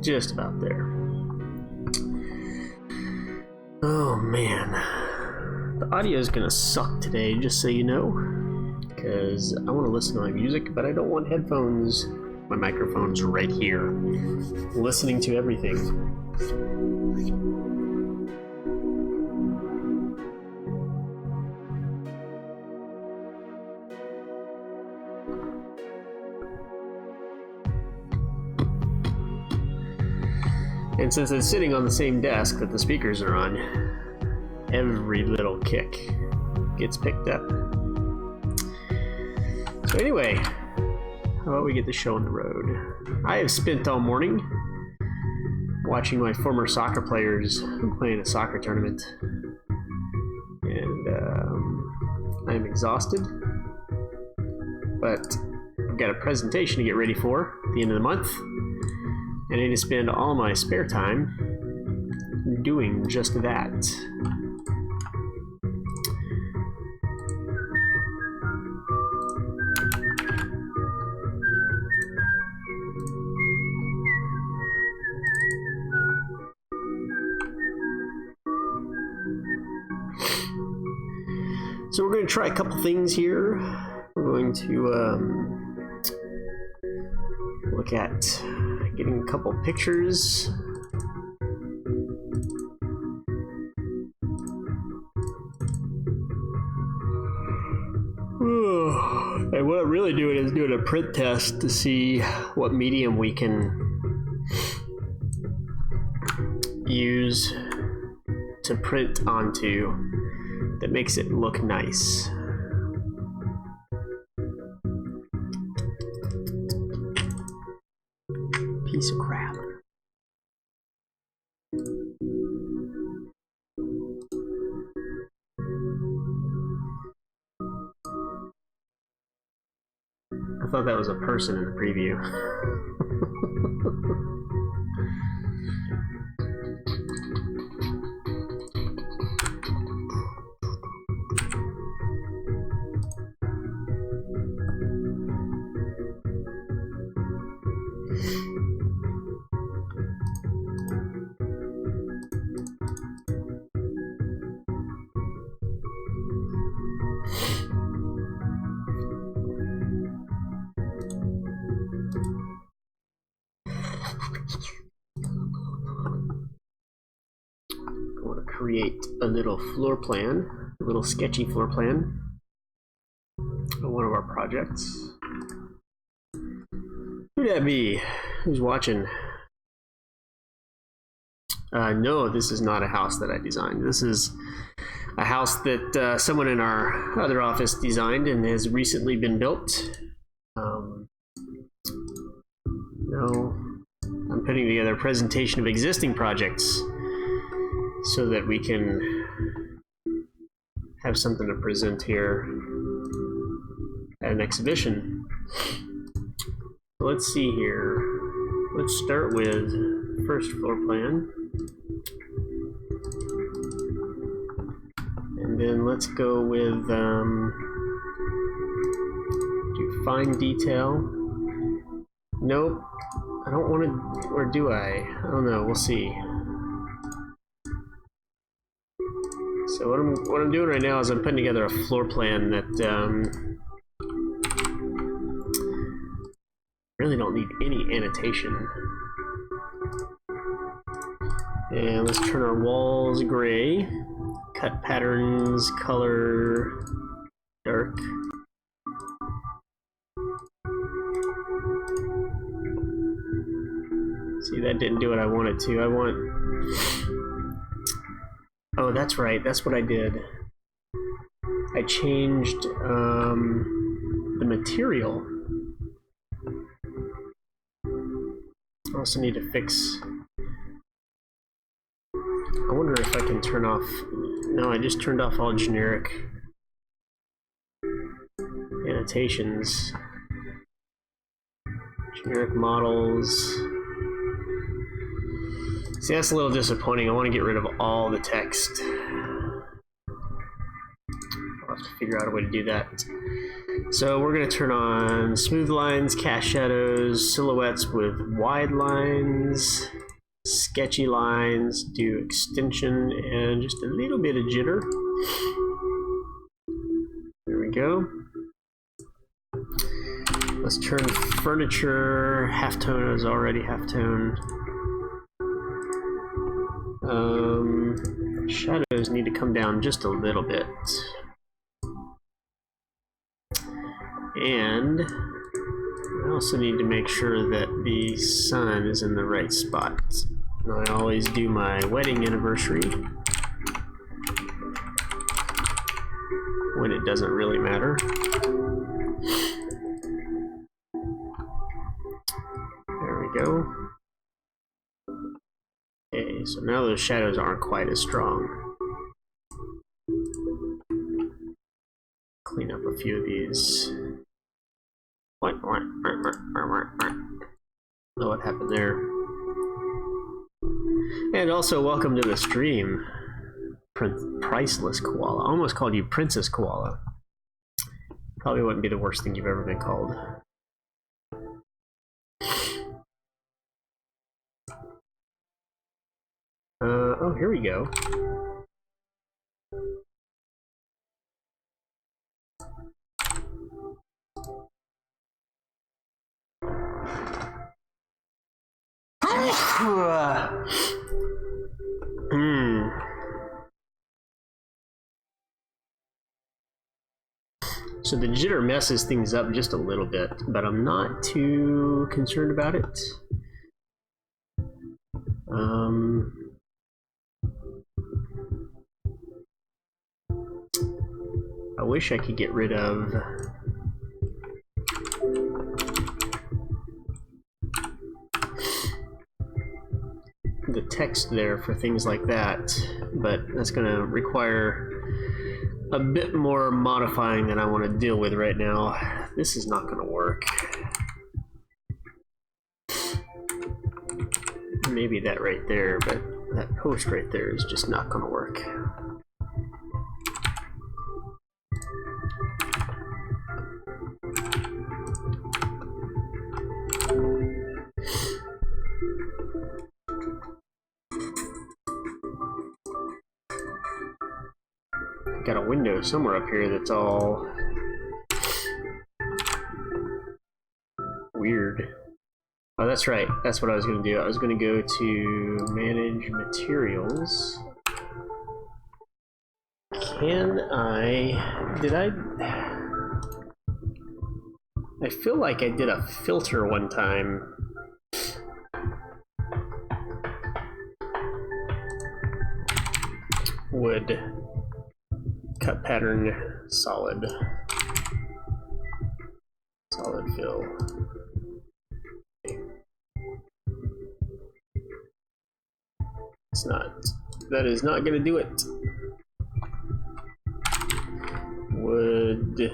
Just about there. Oh man. The audio is gonna suck today, just so you know. Because I want to listen to my music, but I don't want headphones. My microphone's right here. Listening to everything. And since it's sitting on the same desk that the speakers are on, every little kick gets picked up. So anyway, how about we get the show on the road? I have spent all morning watching my former soccer players play in a soccer tournament. And I'm exhausted. But I've got a presentation to get ready for at the end of the month. And I need to spend all my spare time doing just that. So we're going to try a couple things here. We're going to look at getting a couple pictures. And what I'm really doing is doing a print test to see what medium we can use to print onto that makes it look nice. Piece of crap. I thought that was a person in the preview. Create a little floor plan, a little sketchy floor plan of one of our projects. Who'd that be? Who's watching? No, this is not a house that I designed. This is a house that someone in our other office designed and has recently been built. No, I'm putting together a presentation of existing projects so that we can have something to present here at an exhibition. So let's see here. Let's start with first floor plan. And then let's go with do fine detail. Nope, I don't want to, or do I? I don't know, we'll see. So what I'm doing right now is I'm putting together a floor plan that really don't need any annotation. And let's turn our walls gray, cut patterns, color dark. See, that didn't do what I wanted to. Oh, that's right. That's what I did. I changed the material. I also need to fix. I wonder if I can turn off. No, I just turned off all generic annotations. Generic models. See, that's a little disappointing. I want to get rid of all the text. I'll have to figure out a way to do that. So we're going to turn on smooth lines, cast shadows, silhouettes with wide lines, sketchy lines, do extension, and just a little bit of jitter. There we go. Let's turn furniture. Halftone is already halftone. Shadows need to come down just a little bit. And I also need to make sure that the sun is in the right spot. I always do my wedding anniversary when it doesn't really matter. There we go. Okay, so now those shadows aren't quite as strong. Clean up a few of these. What happened there? And also, welcome to the stream, Priceless Koala. I almost called you Princess Koala. Probably wouldn't be the worst thing you've ever been called. Oh, here we go. So the jitter messes things up just a little bit, but I'm not too concerned about it. I wish I could get rid of the text there for things like that, but that's going to require a bit more modifying than I want to deal with right now. This is not going to work. Maybe that right there, but that post right there is just not going to work. Got a window somewhere up here that's all weird. Oh, that's right. That's what I was going to do. I was going to go to Manage Materials. Can I... Did I... I feel like I did a filter one time. Wood. Cut pattern, solid fill. It's not. That is not going to do it. Wood.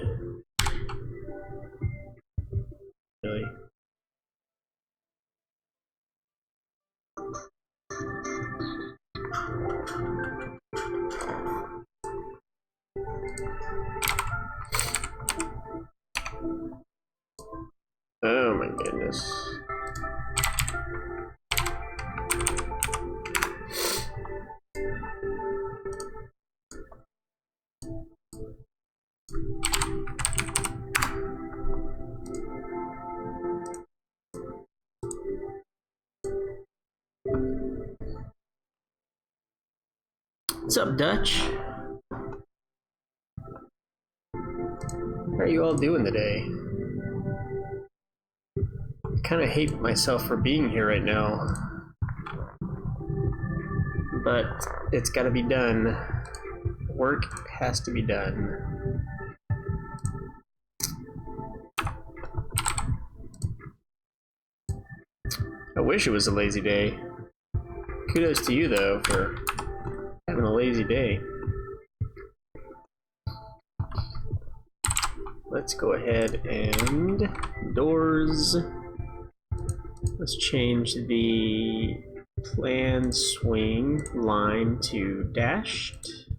Really? Oh my goodness. What's up, Dutch? How are you all doing today? I kind of hate myself for being here right now, but it's got to be done. Work has to be done. I wish it was a lazy day. Kudos to you, though, for having a lazy day. Let's go ahead and doors. Let's change the plan swing line to dashed.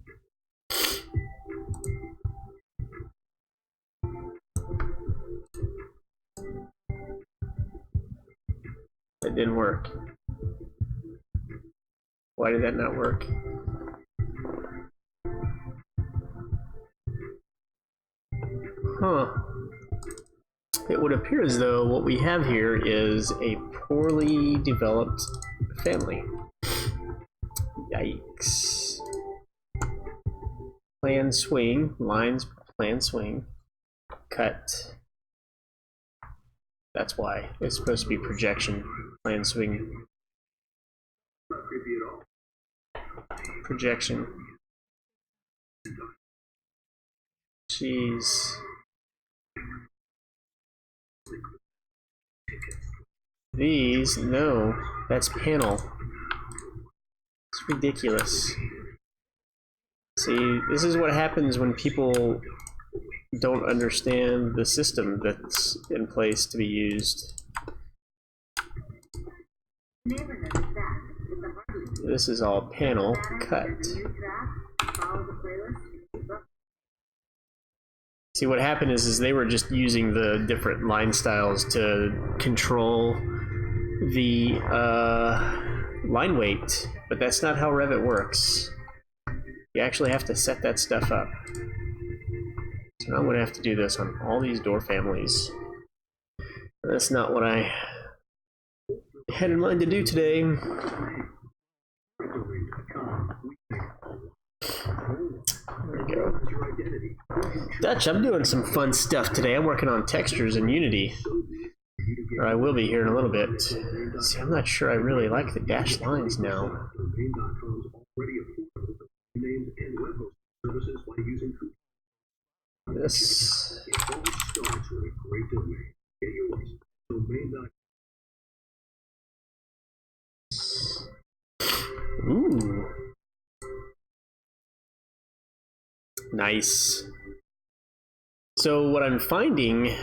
didn't work. Why did that not work? Huh. It would appear as though what we have here is a poorly developed family. Yikes. Plan swing, lines, plan swing, cut. That's why. It's supposed to be projection, plan swing. Projection. Jeez. These, no, that's panel. It's ridiculous. See, this is what happens when people don't understand the system that's in place to be used. This is all panel cut. See, what happened is they were just using the different line styles to control the line weight, but that's not how Revit works. You actually have to set that stuff up. So now I'm going to have to do this on all these door families. That's not what I had in mind to do today. There we go. Dutch, I'm doing some fun stuff today. I'm working on textures in Unity. Or I will be here in a little bit. See, I'm not sure I really like the dashed lines now. This. Ooh. Nice. So what I'm finding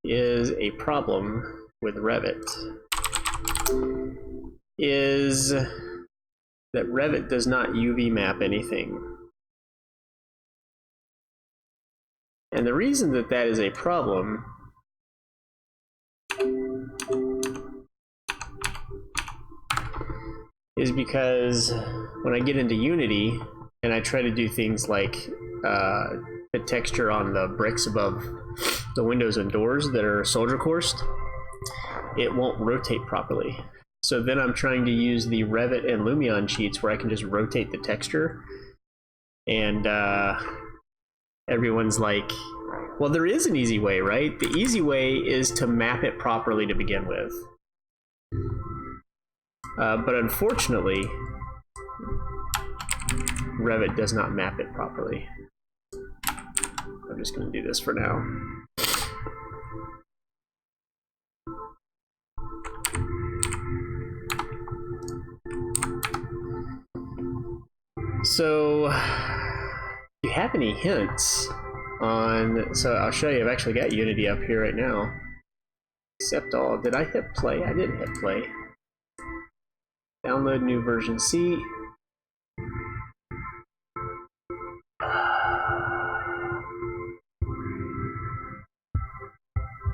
is a problem with Revit is that Revit does not UV map anything. And the reason that that is a problem is because when I get into Unity and I try to do things like the texture on the bricks above the windows and doors that are soldier coursed, it won't rotate properly. So then I'm trying to use the Revit and Lumion cheats where I can just rotate the texture, and everyone's like, well, there is an easy way, right? The easy way is to map it properly to begin with. But unfortunately, Revit does not map it properly. I'm just going to do this for now. So, do you have any hints on... So I'll show you, I've actually got Unity up here right now. Accept all. Did I hit play? I didn't hit play. Download new version. See...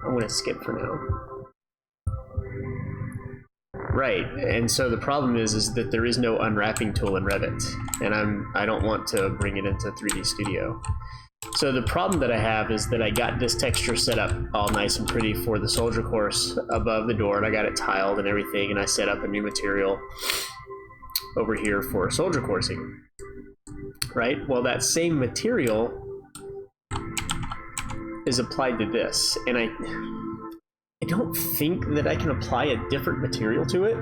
I'm going to skip for now. Right, and so the problem is that there is no unwrapping tool in Revit, and I don't want to bring it into 3D Studio. So the problem that I have is that I got this texture set up all nice and pretty for the soldier course above the door, and I got it tiled and everything, and I set up a new material over here for soldier coursing. Right? Well, that same material is applied to this, and I don't think that I can apply a different material to it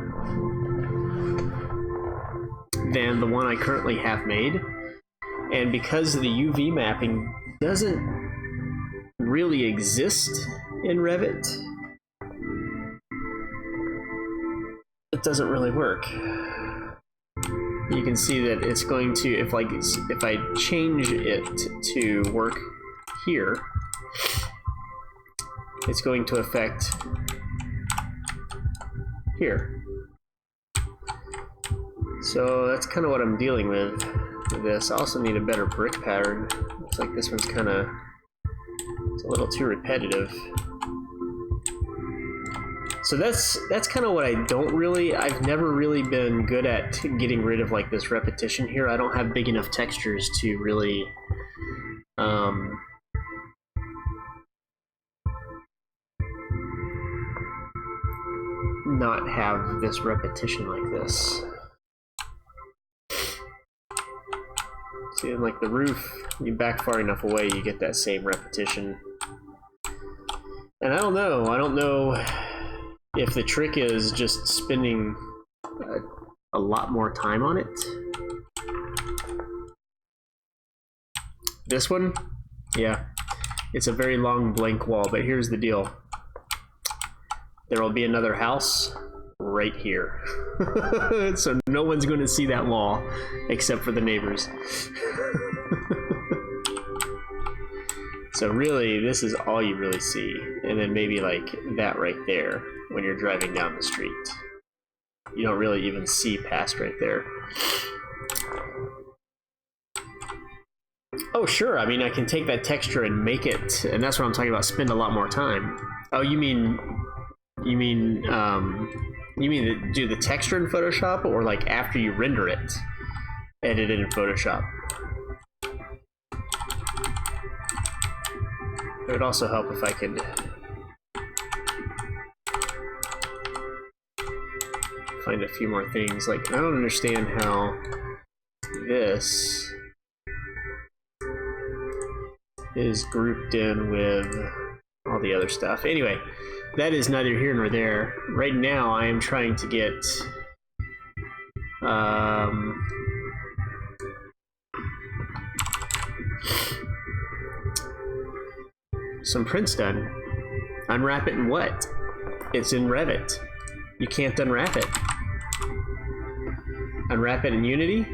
than the one I currently have made. And because the UV mapping doesn't really exist in Revit, it doesn't really work. You can see that it's going to, if I change it to work here, it's going to affect here. So that's kind of what I'm dealing with this. I also need a better brick pattern. Looks like this one's kind of, it's a little too repetitive. So that's kind of what I've never really been good at getting rid of like this repetition here. I don't have big enough textures to really not have this repetition like this. See, like the roof, you back far enough away, you get that same repetition. And I don't know if the trick is just spending a lot more time on it. This one, yeah, it's a very long blank wall, but here's the deal. There will be another house right here. So no one's going to see that wall except for the neighbors. So really, this is all you really see. And then maybe like that right there when you're driving down the street. You don't really even see past right there. Oh, sure. I mean, I can take that texture and make it, and that's what I'm talking about, spend a lot more time. Oh, you mean do the texture in Photoshop, or like after you render it, edit it in Photoshop? It would also help if I could find a few more things. Like, I don't understand how this is grouped in with all the other stuff. Anyway, that is neither here nor there. Right now, I am trying to get some prints done. Unwrap it in what? It's in Revit. You can't unwrap it. Unwrap it in Unity?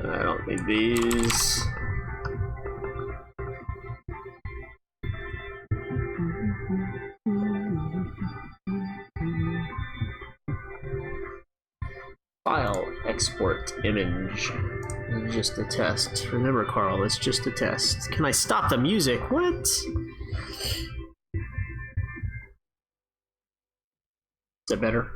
I don't need these. File, export image. Just a test. Remember, Carl, it's just a test. Can I stop the music? What? Is that better?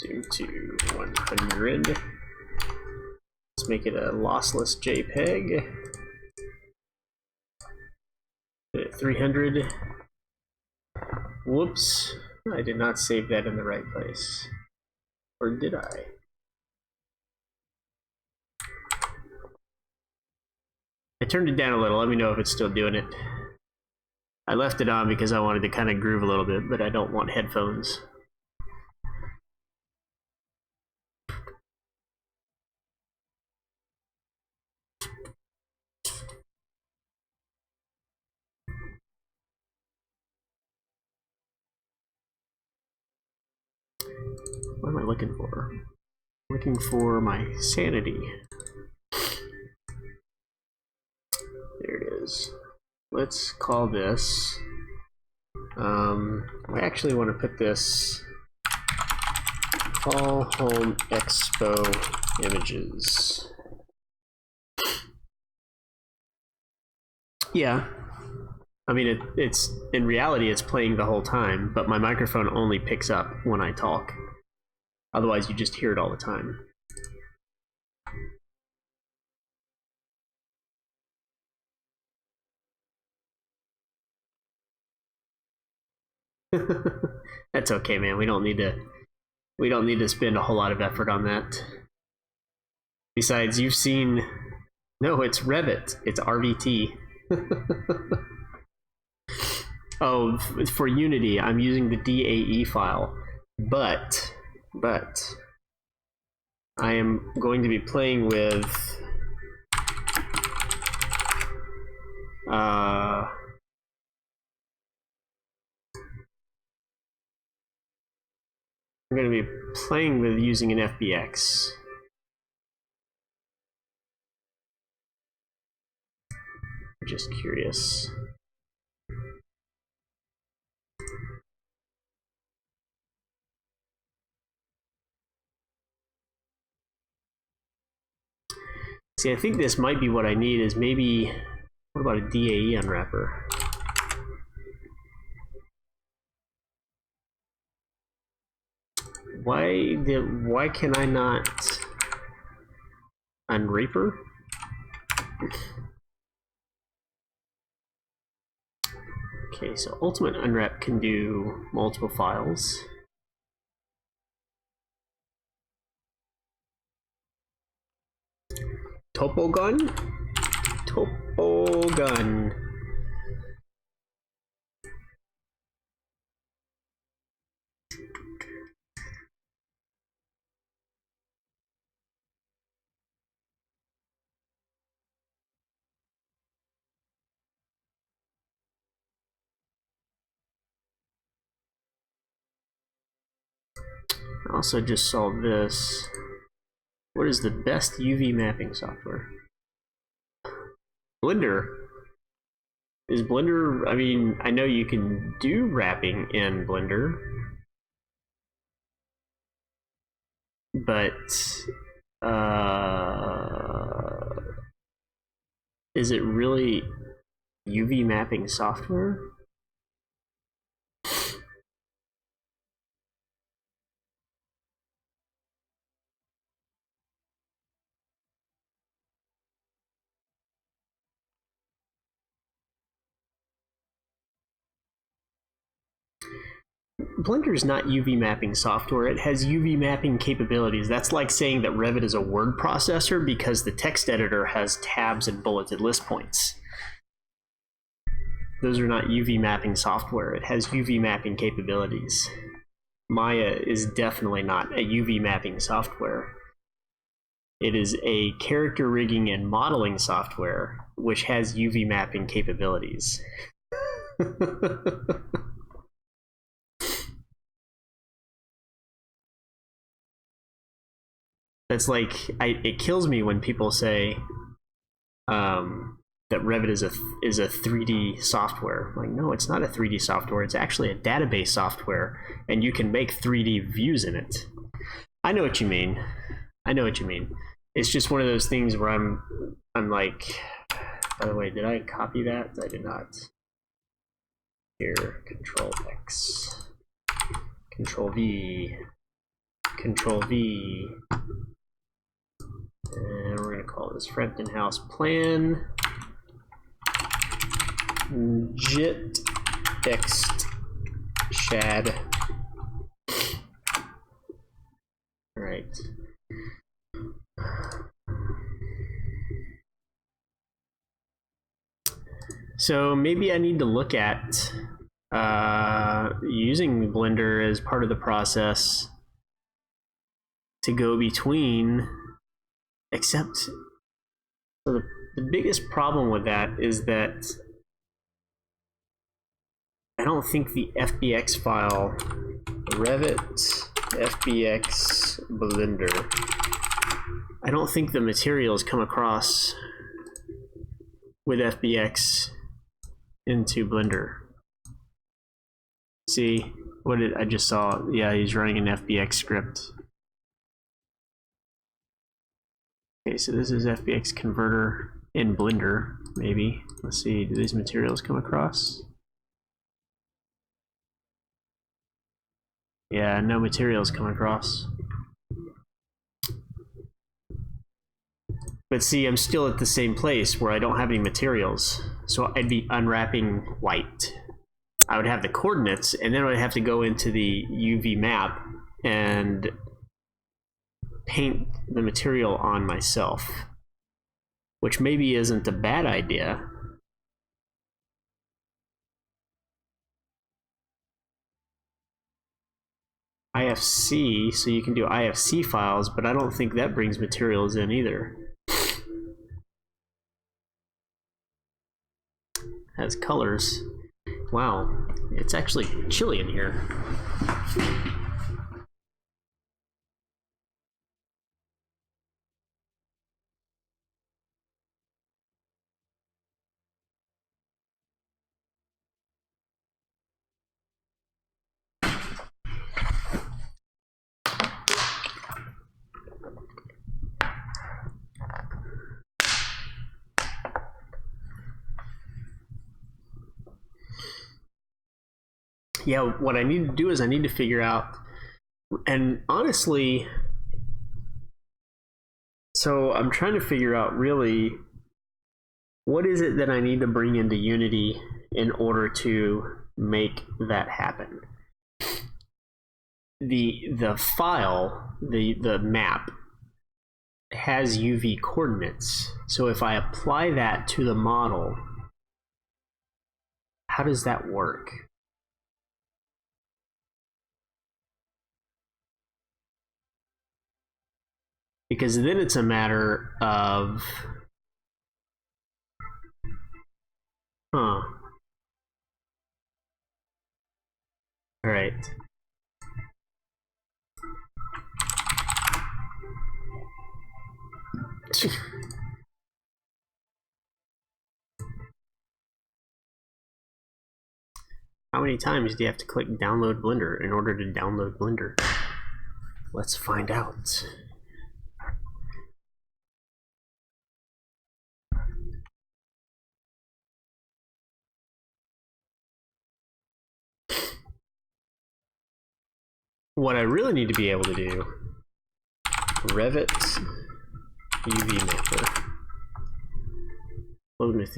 Zoom to 100. Let's make it a lossless JPEG. Put it at 300. Whoops, I did not save that in the right place. Or did I? I turned it down a little. Let me know if it's still doing it. I left it on because I wanted to kind of groove a little bit, but I don't want headphones. What am I looking for? Looking for my sanity. There it is. Let's call this. I actually want to put this Fall Home Expo Images. Yeah. I mean, it's in reality, it's playing the whole time, but my microphone only picks up when I talk. Otherwise, you just hear it all the time. That's okay, man. We don't need to spend a whole lot of effort on that. Besides, you've seen. No, it's Revit. It's RVT. Oh, for Unity, I'm using the DAE file, but I am going to be playing with I'm going to be playing with using an FBX. Just curious. See, I think this might be what I need is maybe, what about a DAE unwrapper? Why can I not unwrapper? Okay, so Ultimate Unwrap can do multiple files. Topogun? Topogun. I also just saw this. What is the best UV mapping software? Blender. Is Blender, I mean, I know you can do wrapping in Blender, but is it really UV mapping software? Blender is not UV mapping software. It has UV mapping capabilities. That's like saying that Revit is a word processor because the text editor has tabs and bulleted list points. Those are not UV mapping software. It has UV mapping capabilities. Maya is definitely not a UV mapping software. It is a character rigging and modeling software which has UV mapping capabilities. That's like, it kills me when people say that Revit is a 3D software. Like, no, it's not a 3D software. It's actually a database software, and you can make 3D views in it. I know what you mean. I know what you mean. It's just one of those things where I'm like, by the way, did I copy that? I did not. Here, Control X, Control V, Control V. And we're going to call this Frampton House Plan. JIT text shad. All right. So maybe I need to look at using Blender as part of the process to go between, except so the biggest problem with that is that I don't think the FBX file, Revit FBX Blender, I don't think the materials come across with FBX into Blender. See, what did I just saw? Yeah, he's running an FBX script. Okay, so this is FBX converter in Blender, maybe. Let's see, do these materials come across? Yeah, no materials come across. But see, I'm still at the same place where I don't have any materials. So I'd be unwrapping white. I would have the coordinates, and then I'd have to go into the UV map and paint the material on myself, which maybe isn't a bad idea. IFC, so you can do IFC files, but I don't think that brings materials in either. Has colors. Wow, it's actually chilly in here. yeah, what I need to do is I need to figure out, and honestly, so I'm trying to figure out really what is it that I need to bring into Unity in order to make that happen. The file, the map, has UV coordinates. So if I apply that to the model, how does that work? Because then it's a matter of, all right. How many times do you have to click download Blender in order to download Blender? Let's find out. What I really need to be able to do, Revit UV Mapper. Load with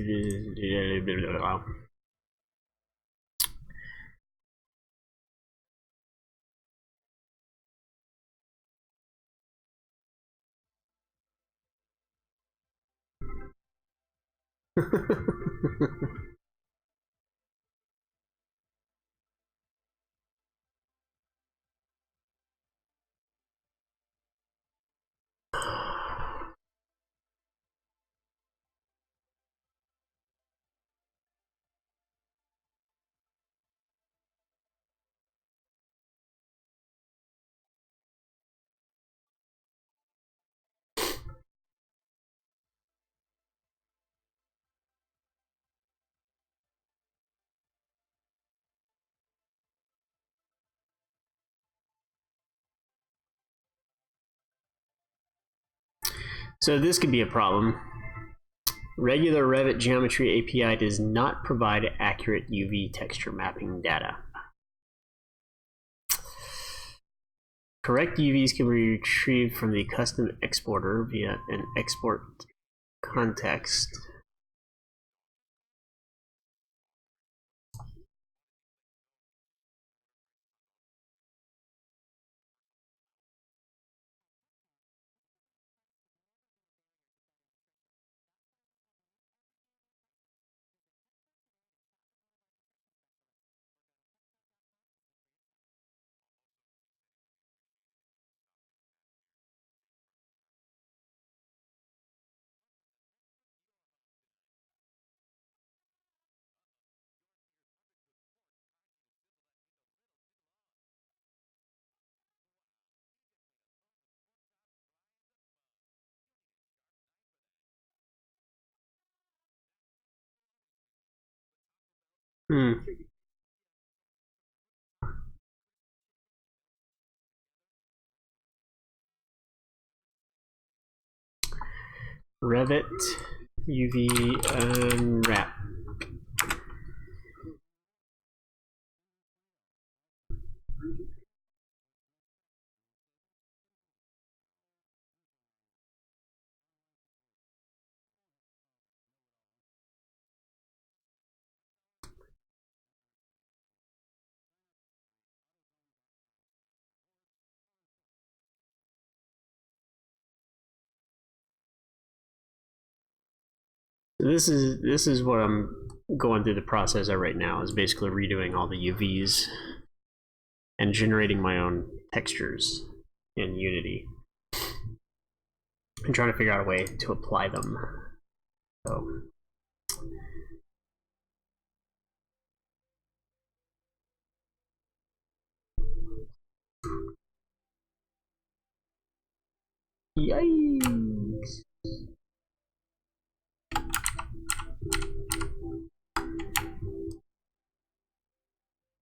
So this could be a problem. Regular Revit Geometry API does not provide accurate UV texture mapping data. Correct UVs can be retrieved from the custom exporter via an export context. Revit UV unwrap. This is what I'm going through the process of right now, is basically redoing all the UVs and generating my own textures in Unity and trying to figure out a way to apply them. So yikes.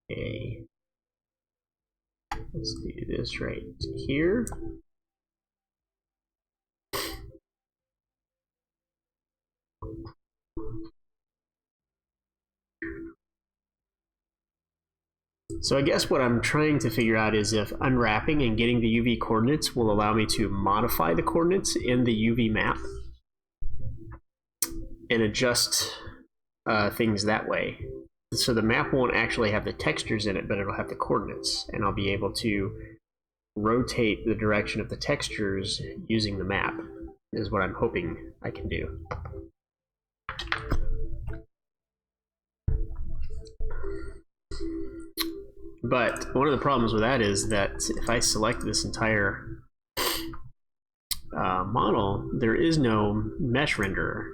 Okay. Let's do this right here. So I guess what I'm trying to figure out is if unwrapping and getting the UV coordinates will allow me to modify the coordinates in the UV map and adjust things that way. So the map won't actually have the textures in it, but it'll have the coordinates, and I'll be able to rotate the direction of the textures using the map, is what I'm hoping I can do. But one of the problems with that is that if I select this entire model, there is no mesh renderer.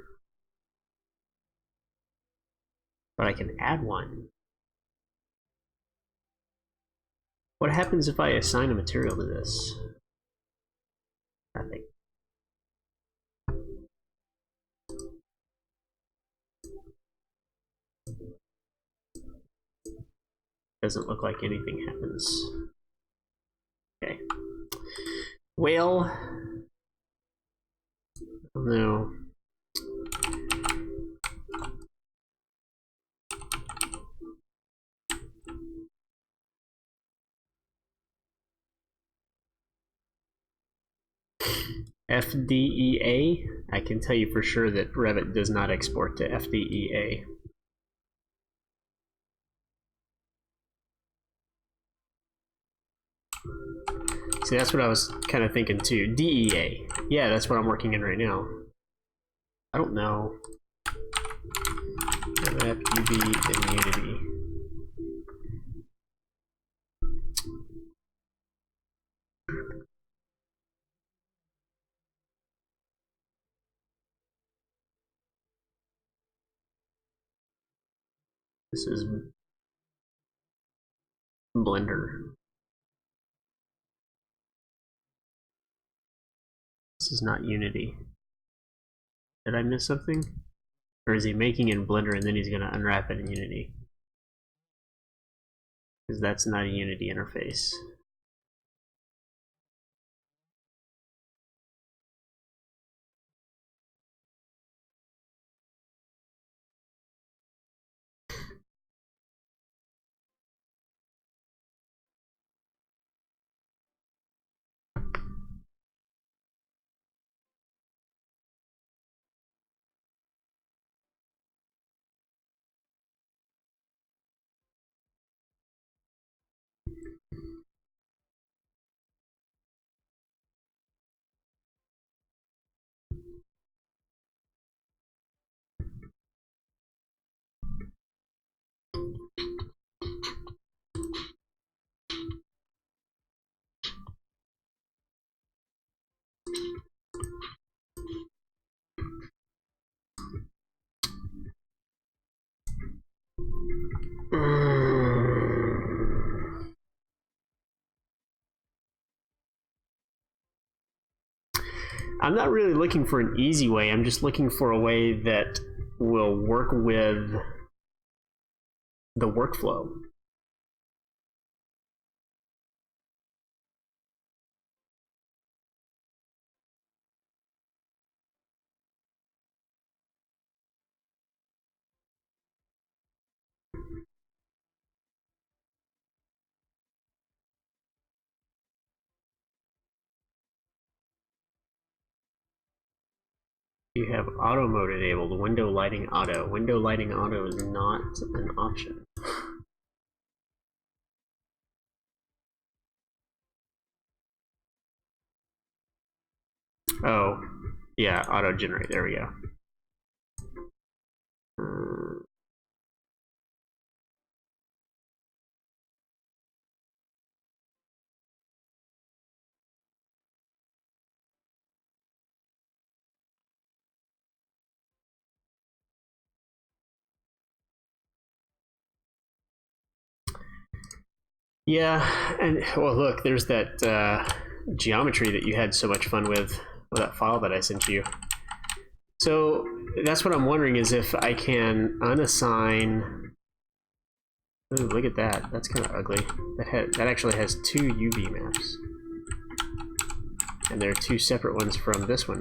But I can add one. What happens if I assign a material to this? Nothing. Doesn't look like anything happens. Okay. Well, no. FDEA? I can tell you for sure that Revit does not export to FDEA. See, that's what I was kind of thinking too. DEA. Yeah, that's what I'm working in right now. I don't know. Revit, UV, and Unity. This is Blender. This is not Unity. Did I miss something? Or is he making it in Blender and then he's going to unwrap it in Unity? Because that's not a Unity interface. I'm not really looking for an easy way. I'm just looking for a way that will work with the workflow. You have auto mode enabled, window lighting auto. Window lighting auto is not an option. Oh, yeah, auto generate, there we go. Yeah, and well, look, there's that geometry that you had so much fun with that file that I sent you. So that's what I'm wondering is if I can unassign. Ooh, look at that. That's kind of ugly. That actually has two UV maps, and there are two separate ones from this one.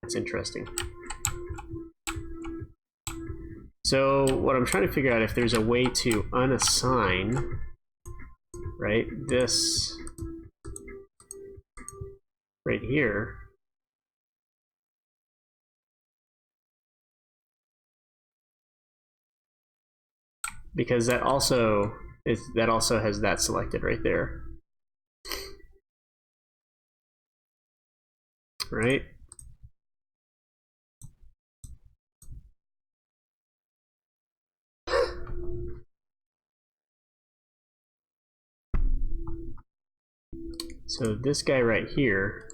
That's interesting. So what I'm trying to figure out if there's a way to unassign, right, this right here. Because that also has that selected right there. Right? So this guy right here,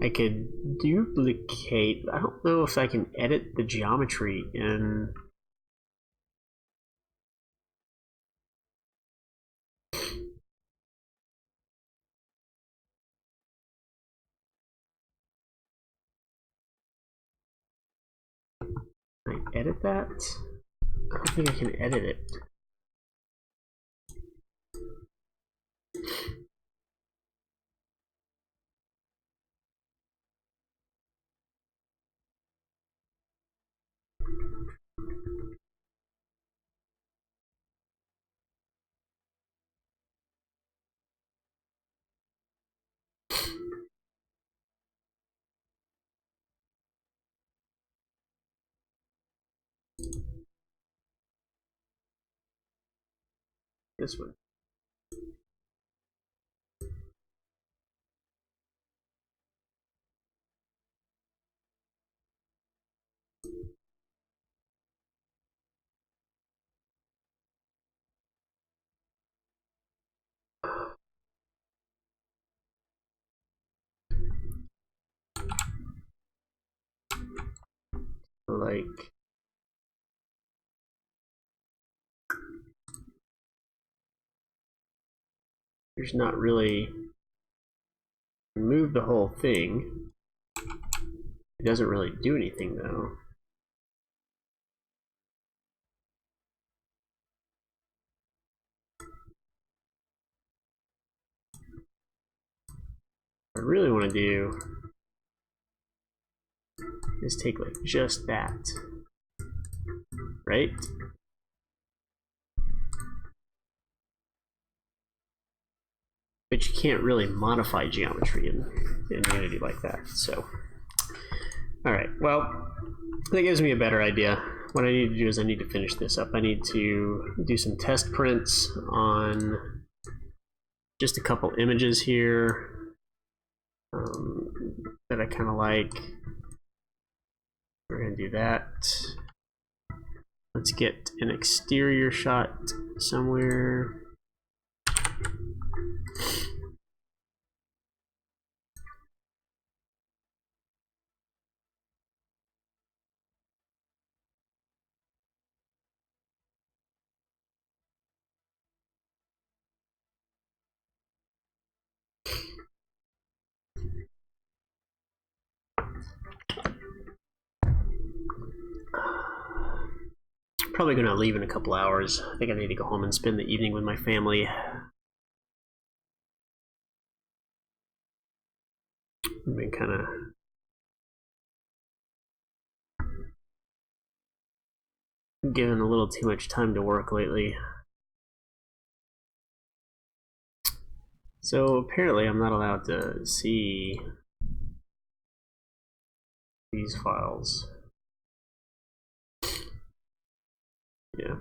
I could duplicate. I don't know if I can edit the geometry in. Can I edit that? I don't think I can edit it. This one. Like, there's not really, move the whole thing. It doesn't really do anything though. What I really want to do is take like just that, right? But you can't really modify geometry in Unity like that. So, all right, well, that gives me a better idea. What I need to do is I need to finish this up. I need to do some test prints on just a couple images here that I kind of like. We're gonna do that. Let's get an exterior shot somewhere. Probably gonna leave in a couple hours. I think I need to go home and spend the evening with my family. I've been kind of given a little too much time to work lately. So apparently I'm not allowed to see these files. Yeah.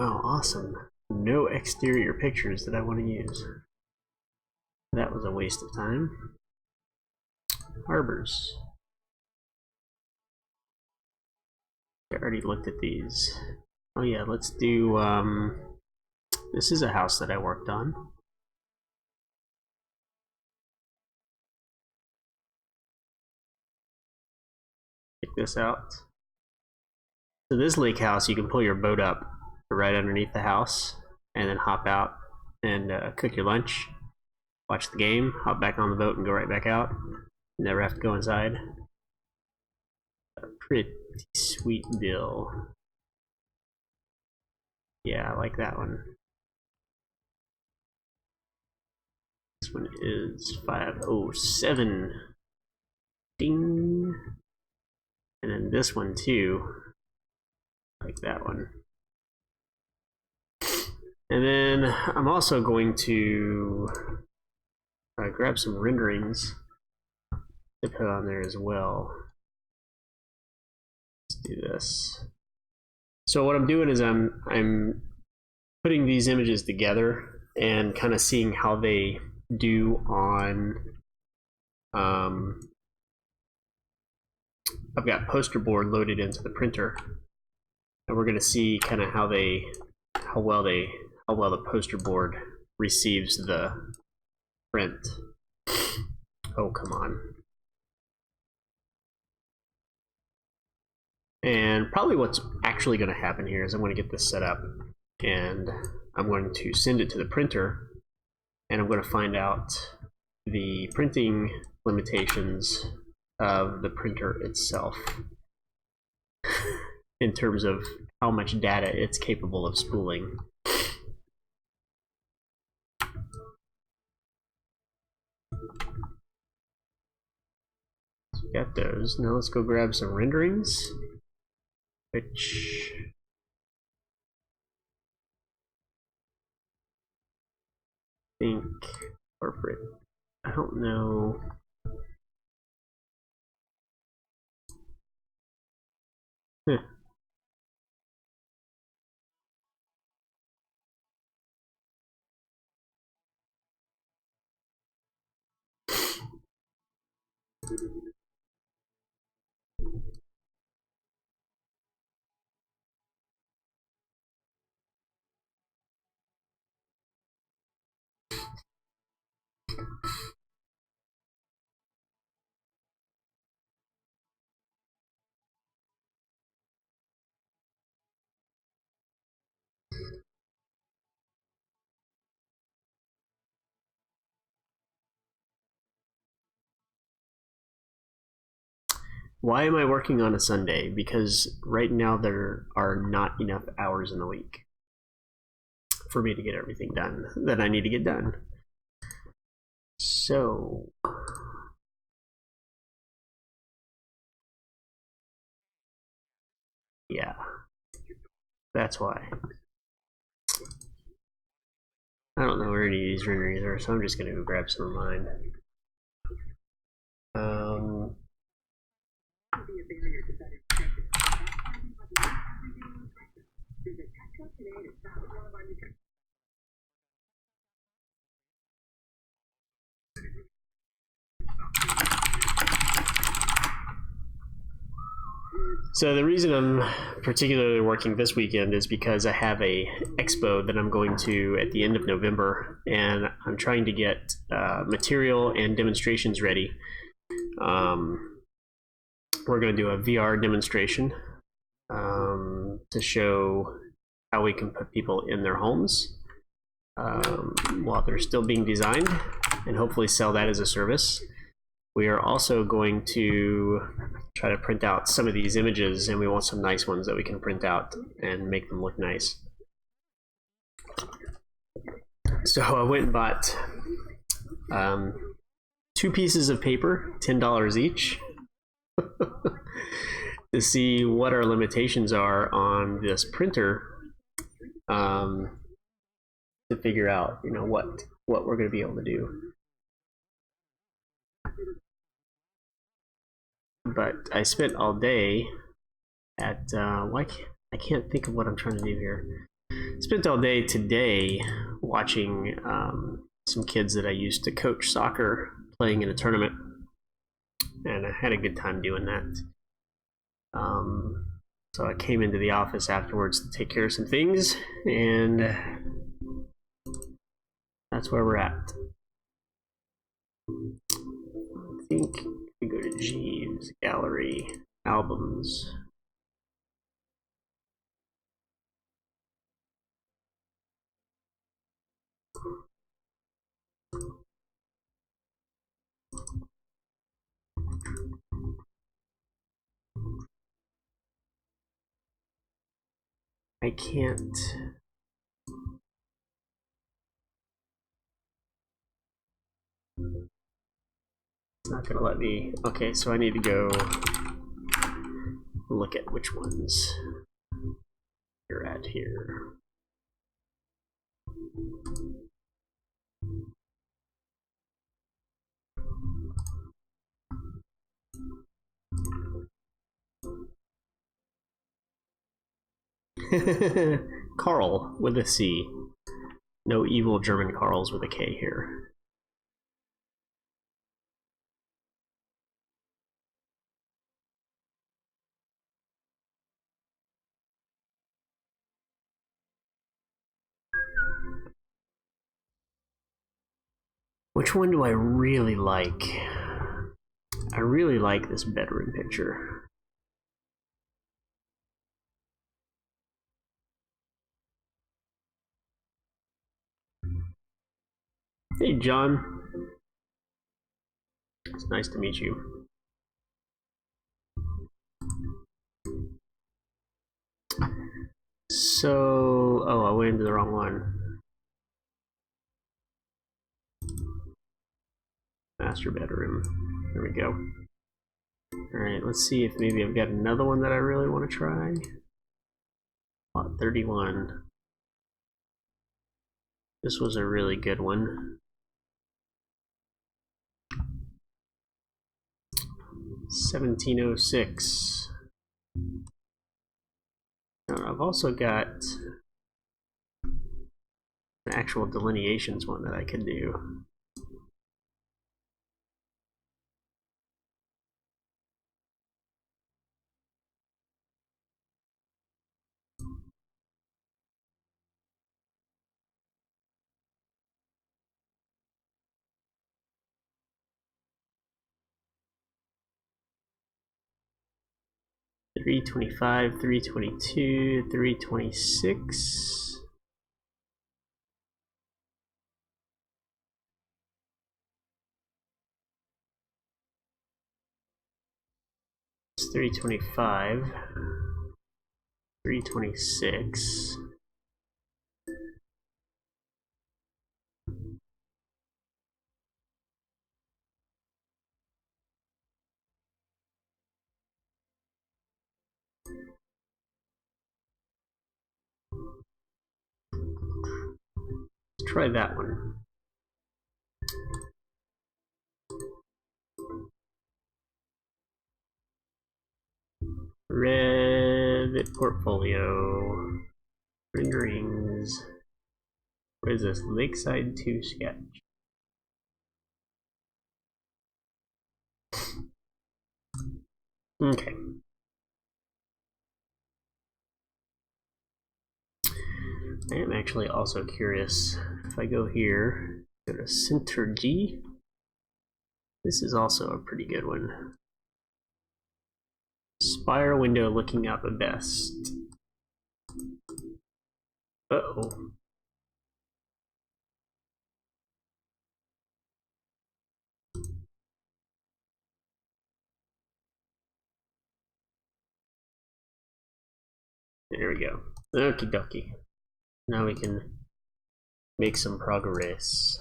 Oh, awesome. no exterior pictures that I want to use. That was a waste of time. Harbors. I already looked at these. Oh yeah, let's do, this is a house that I worked on. Check this out. So this lake house, you can pull your boat up right underneath the house and then hop out and cook your lunch, watch the game, hop back on the boat and go right back out. Never have to go inside. A pretty sweet deal. Yeah, I like that one. This one is 507. Ding. And then this one too. I like that one. And then I'm also going to grab some renderings to put on there as well. Let's do this. So what I'm doing is I'm putting these images together and kind of seeing how they do on. I've got poster board loaded into the printer, and we're going to see kind of how well the poster board receives the print. Oh, come on. And probably what's actually going to happen here is I'm going to get this set up and I'm going to send it to the printer and I'm going to find out the printing limitations of the printer itself in terms of how much data it's capable of spooling. So we got those. Now let's go grab some renderings, which I think corporate. I don't know. Why am I working on a Sunday? Because right now there are not enough hours in the week for me to get everything done that I need to get done. So yeah, that's why. I don't know where any of these renderings are, so I'm just gonna go grab some of mine. So the reason I'm particularly working this weekend is because I have a expo that I'm going to at the end of November, and I'm trying to get material and demonstrations ready. We're going to do a VR demonstration to show how we can put people in their homes while they're still being designed, and hopefully sell that as a service. We are also going to try to print out some of these images, and we want some nice ones that we can print out and make them look nice. So I went and bought 2 pieces of paper, $10 each, to see what our limitations are on this printer, to figure out, you know, what we're going to be able to do. But I spent all day at I can't think of what I'm trying to do here. Spent all day today watching some kids that I used to coach soccer playing in a tournament, and I had a good time doing that. So I came into the office afterwards to take care of some things, and that's where we're at. I think we go to Jeeves Gallery, Albums. I can't. It's not gonna let me. Okay, so I need to go look at which ones you're at here. Carl with a C. No evil German Carls with a K here. Which one do I really like? I really like this bedroom picture. Hey, John. It's nice to meet you. So, oh, I went into the wrong one. Master bedroom. There we go. Alright, let's see if maybe I've got another one that I really want to try. Lot 31. This was a really good one. 1706. Now, I've also got an actual delineations one that I can do. $325, $322, $326. It's $325, $326. Let's try that one. Revit portfolio renderings. What is this? Lakeside 2 sketch. Okay. I am actually also curious. If I go here, go to Synergy. This is also a pretty good one. Spire window looking up best. Uh-oh. There we go. Okie dokie. Now we can make some progress.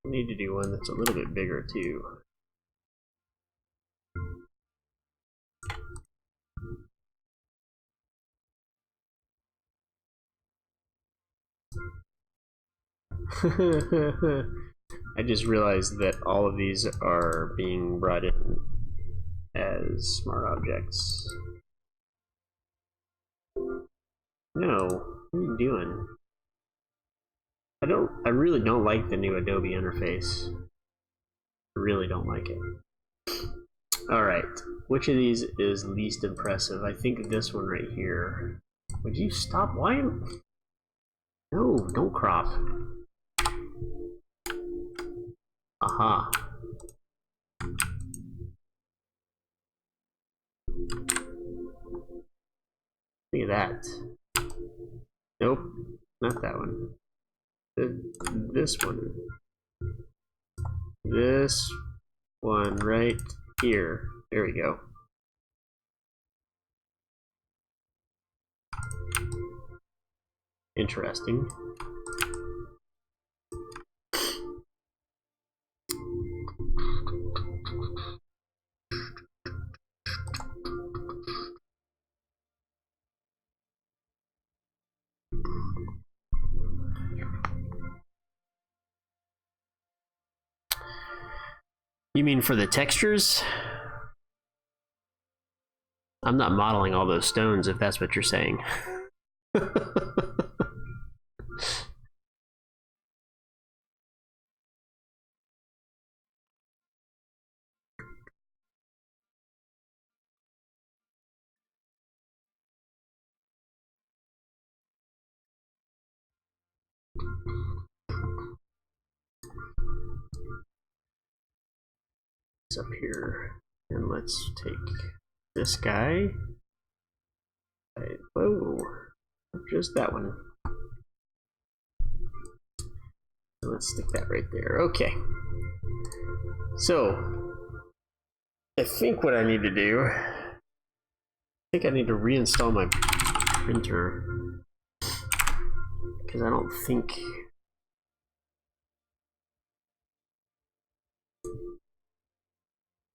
I need to do one that's a little bit bigger too. I just realized that all of these are being brought in as smart objects. No, what are you doing? I really don't like the new Adobe interface. I really don't like it. Alright, which of these is least impressive? I think this one right here. Would you stop? Why am... No, don't crop. Aha. Look at that. Nope, not that one. This one. This one right here. There we go. Interesting. You mean for the textures? I'm not modeling all those stones, if that's what you're saying. Up here, and let's take this guy. Whoa, just that one. Let's stick that right there. Okay. So, I think what I need to do, I think I need to reinstall my printer, because I don't think...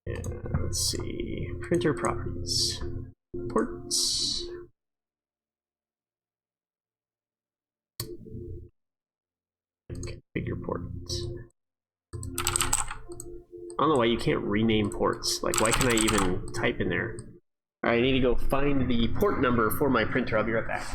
Yeah, let's see, printer properties, ports. Configure ports. I don't know why you can't rename ports. Like, why can't I even type in there? Alright, I need to go find the port number for my printer. I'll be right back.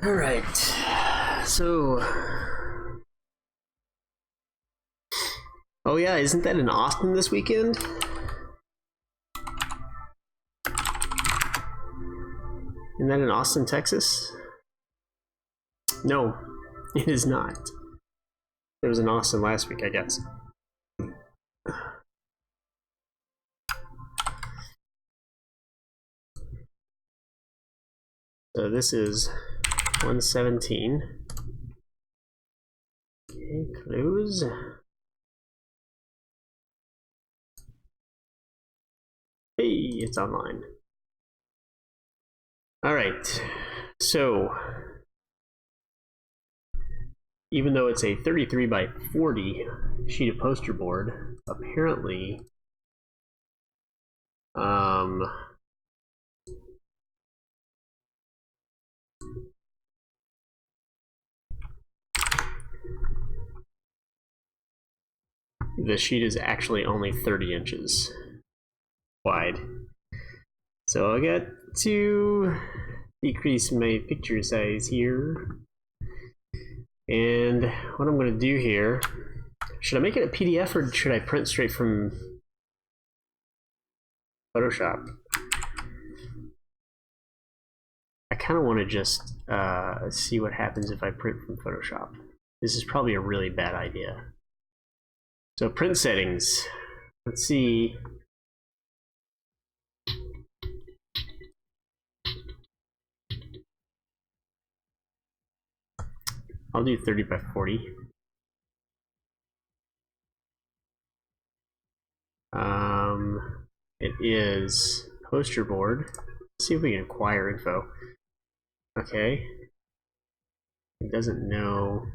All right, so, oh yeah, isn't that in Austin this weekend? Isn't that in Austin, Texas? No, it is not. It was in Austin last week, I guess. So this is 117. Okay, close. Hey, it's online. All right, so even though it's a 33 by 40 sheet of poster board, apparently the sheet is actually only 30 inches wide. So I got to decrease my picture size here. And what I'm going to do here, should I make it a PDF or should I print straight from Photoshop? I kind of want to just see what happens if I print from Photoshop. This is probably a really bad idea. So print settings, let's see. I'll do 30 by 40. It is poster board. Let's see if we can acquire info. Okay. It doesn't know.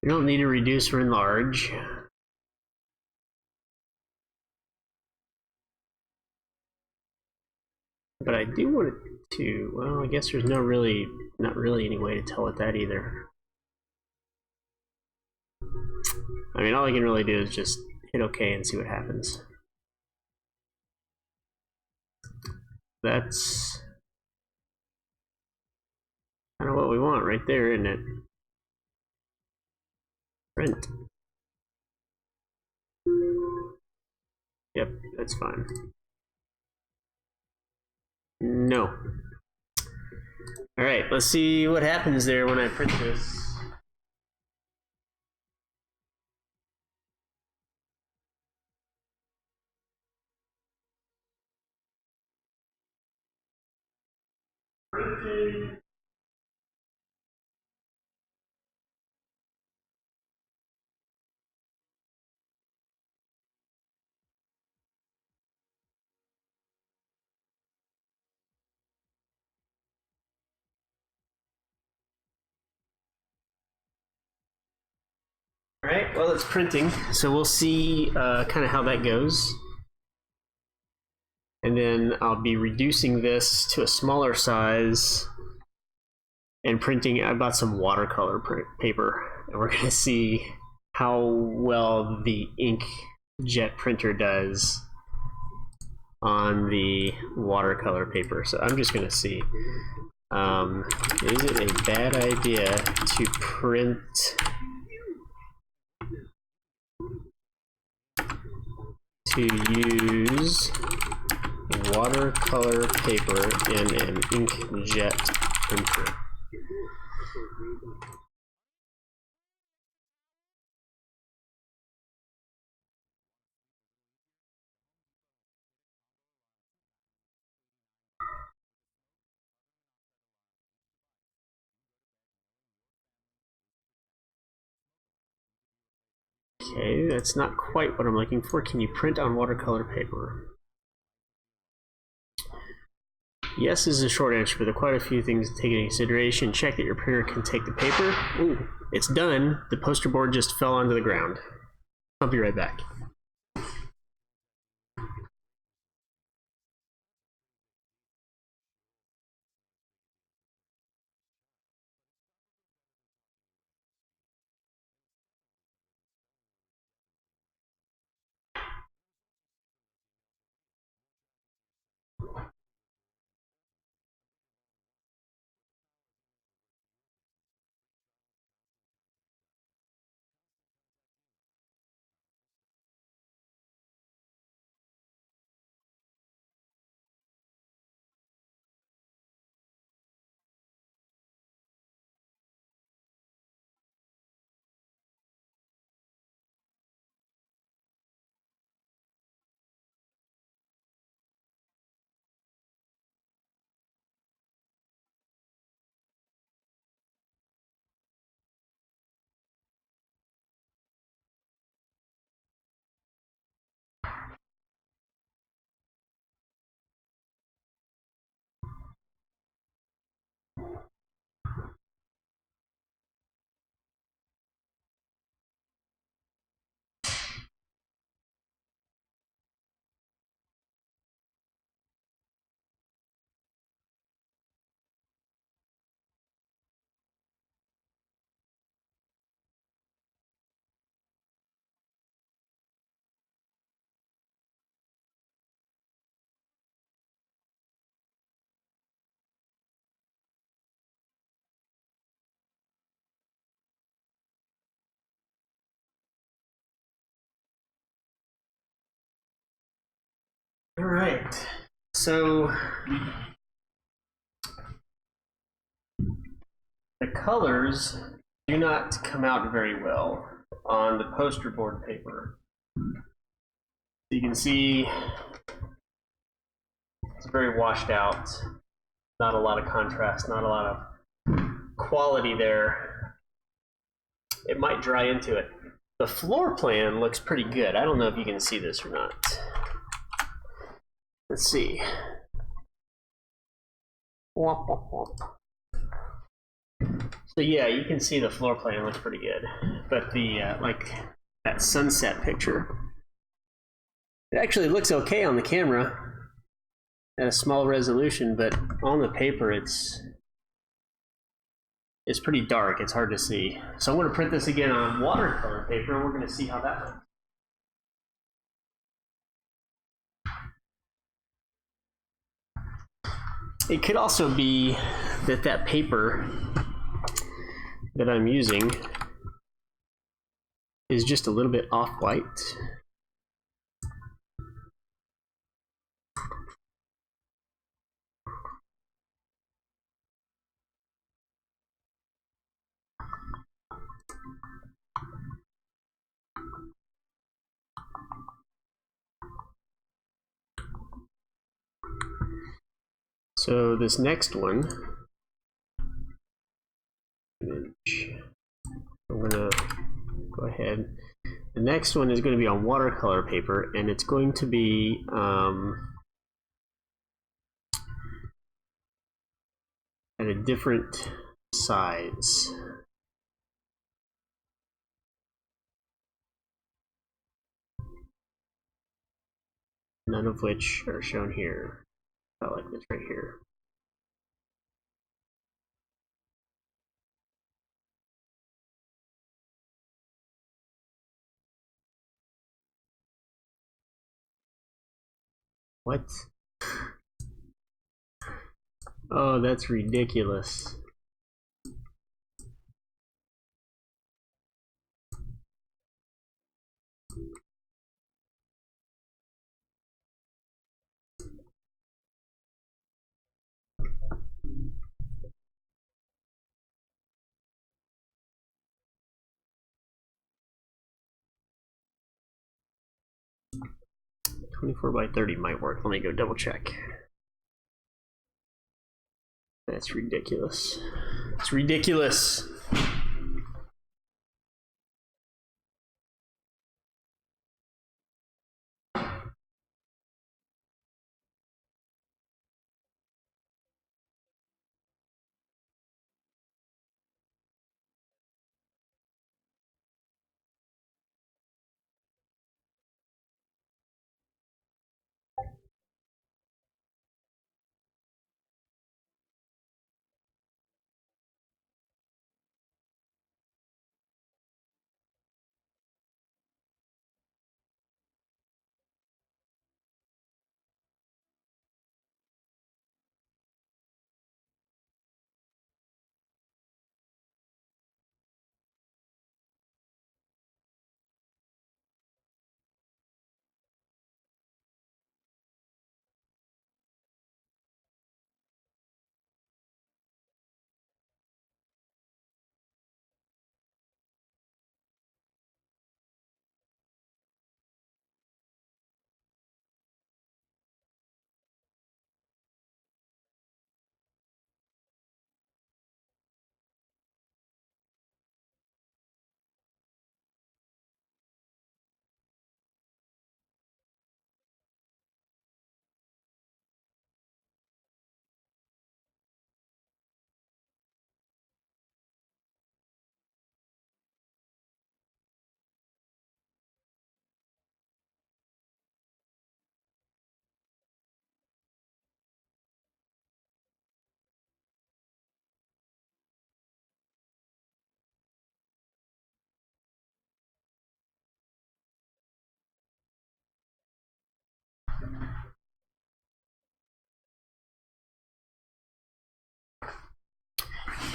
You don't need to reduce or enlarge. But I do want it to, well, I guess there's not really any way to tell it that either. I mean, all I can really do is just hit OK and see what happens. That's kind of what we want right there, isn't it? Print. Yep, that's fine. No. All right, let's see what happens there when I print this. Printing. All right, well, it's printing, so we'll see kind of how that goes. And then I'll be reducing this to a smaller size and printing. I bought some watercolor paper, and we're going to see how well the inkjet printer does on the watercolor paper. So I'm just going to see, is it a bad idea to print use watercolor paper in an inkjet printer? Okay, that's not quite what I'm looking for. Can you print on watercolor paper? Yes is the short answer, but there are quite a few things to take into consideration. Check that your printer can take the paper. Ooh, it's done. The poster board just fell onto the ground. I'll be right back. All right. So the colors do not come out very well on the poster board paper. You can see it's very washed out. Not a lot of contrast, not a lot of quality there. It might dry into it. The floor plan looks pretty good. I don't know if you can see this or not. Let's see. Womp, womp, womp. So yeah, you can see the floor plan looks pretty good, but the like that sunset picture, it actually looks okay on the camera at a small resolution, but on the paper it's pretty dark. It's hard to see. So I'm going to print this again on watercolor paper, and we're going to see how that looks. It could also be that that paper that I'm using is just a little bit off-white. So this next one, I'm gonna go ahead. The next one is going to be on watercolor paper, and it's going to be at a different size. None of which are shown here. I like this right here. What? Oh, that's ridiculous. .24 by 30 might work. Let me go double check. That's ridiculous. It's ridiculous.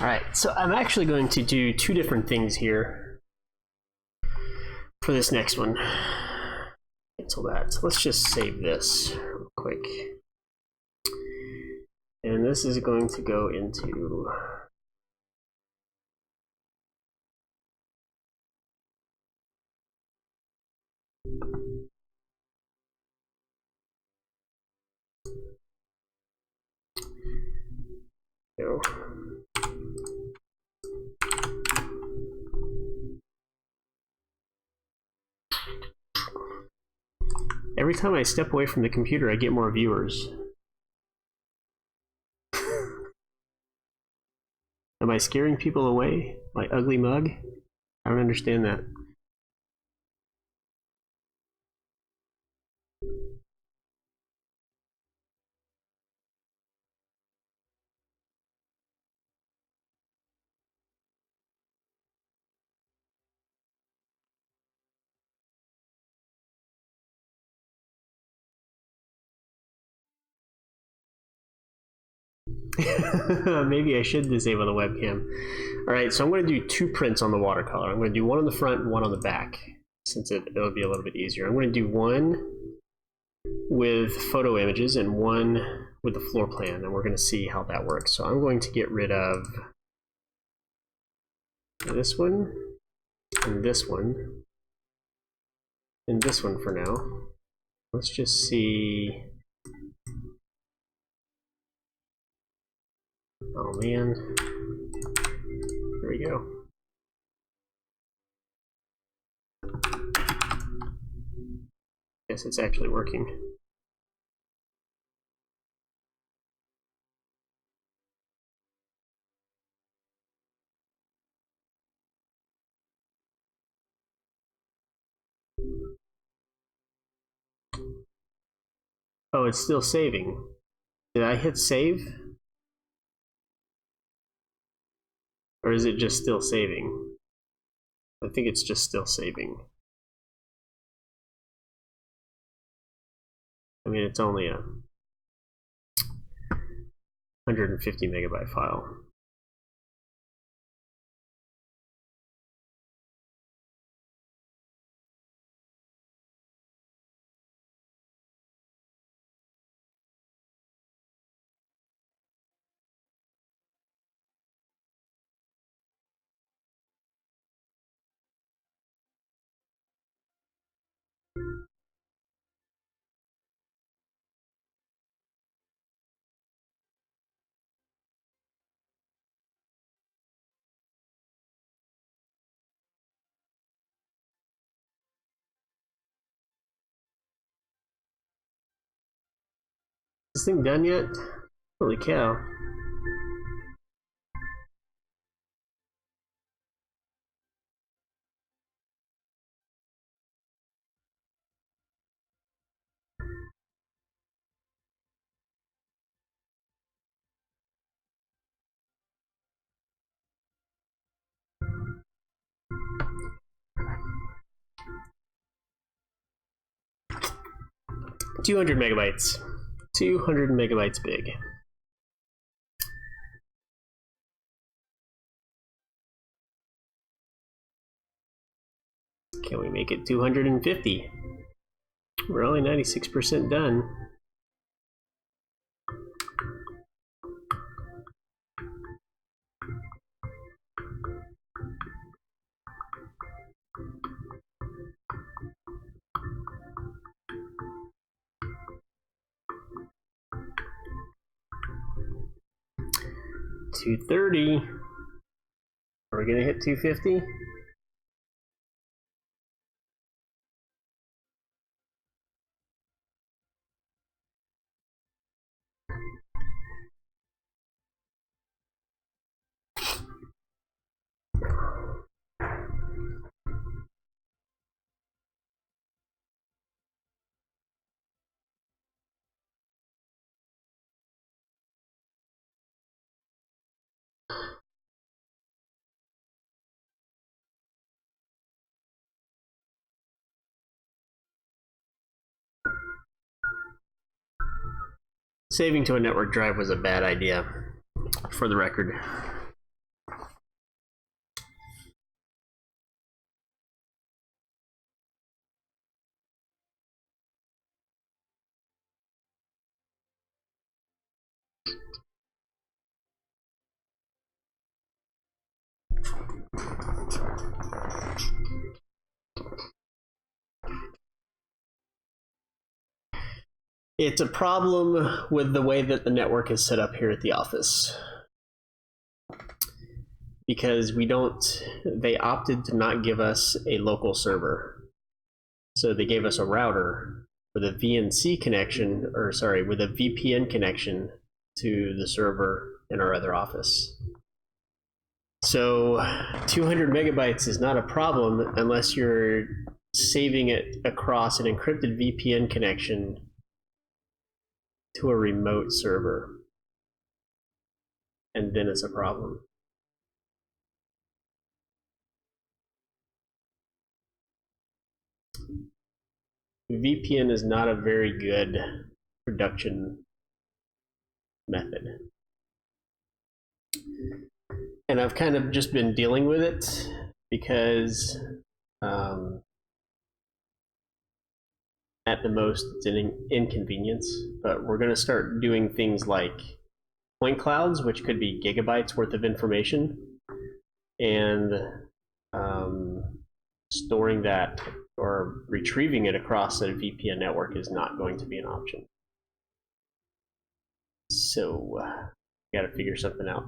All right, so I'm actually going to do two different things here for this next one. Cancel that. So let's just save this real quick. And this is going to go into go. Every time I step away from the computer, I get more viewers. Am I scaring people away? My ugly mug? I don't understand that. Maybe I should disable the webcam. Alright, so I'm going to do two prints on the watercolor. I'm going to do one on the front and one on the back, since it'll be a little bit easier. I'm going to do one with photo images and one with the floor plan, and we're going to see how that works. So I'm going to get rid of this one, and this one, and this one for now. Let's just see. Oh man. There we go. Guess it's actually working. Oh, it's still saving. Did I hit save? Or is it just still saving? I think it's just still saving. I mean, it's only a 150 megabyte file. Is this thing done yet? Holy cow. $200 megabytes. 200 megabytes big. Can we make it 250? We're only 96% done. $230. Are we gonna hit 250? Saving to a network drive was a bad idea, for the record. It's a problem with the way that the network is set up here at the office. Because they opted to not give us a local server. So they gave us a router with a VNC connection, with a VPN connection to the server in our other office. So 200 megabytes is not a problem unless you're saving it across an encrypted VPN connection to a remote server. And then it's a problem. VPN is not a very good production method. And I've kind of just been dealing with it because at the most it's an inconvenience, but we're going to start doing things like point clouds, which could be gigabytes worth of information, and storing that or retrieving it across a VPN network is not going to be an option. So we got to figure something out.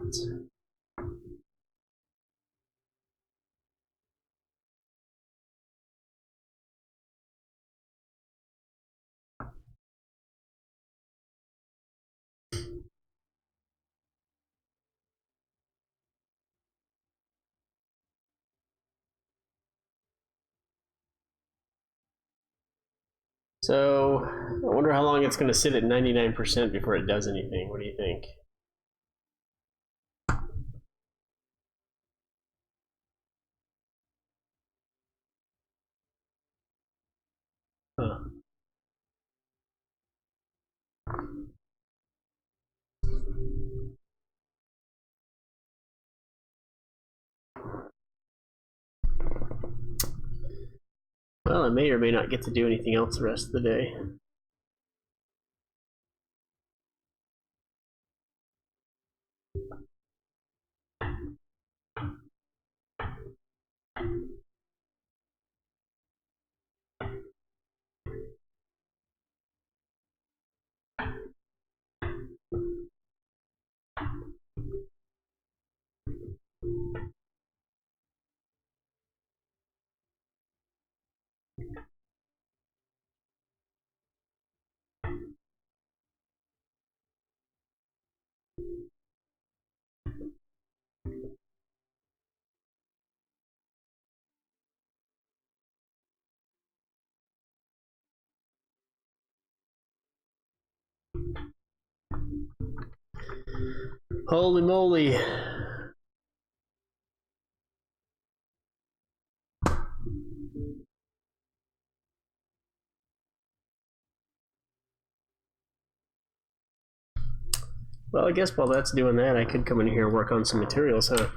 So I wonder how long it's going to sit at 99% before it does anything. What do you think? Huh. Well, I may or may not get to do anything else the rest of the day. Holy moly. Well, I guess while that's doing that, I could come in here and work on some materials, huh?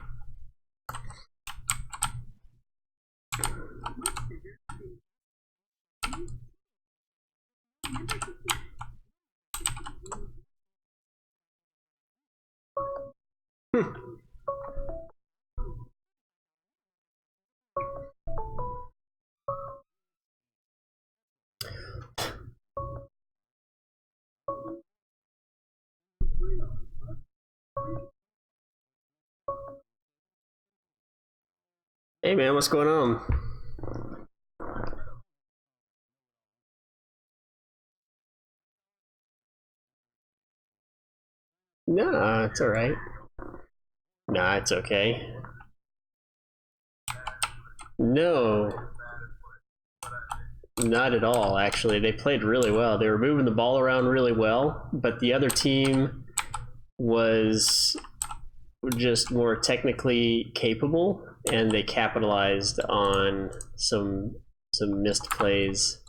Hey man, what's going on? Nah, it's alright. Nah, it's okay. No. Not at all, actually. They played really well. They were moving the ball around really well, but the other team was just more technically capable, and they capitalized on some missed plays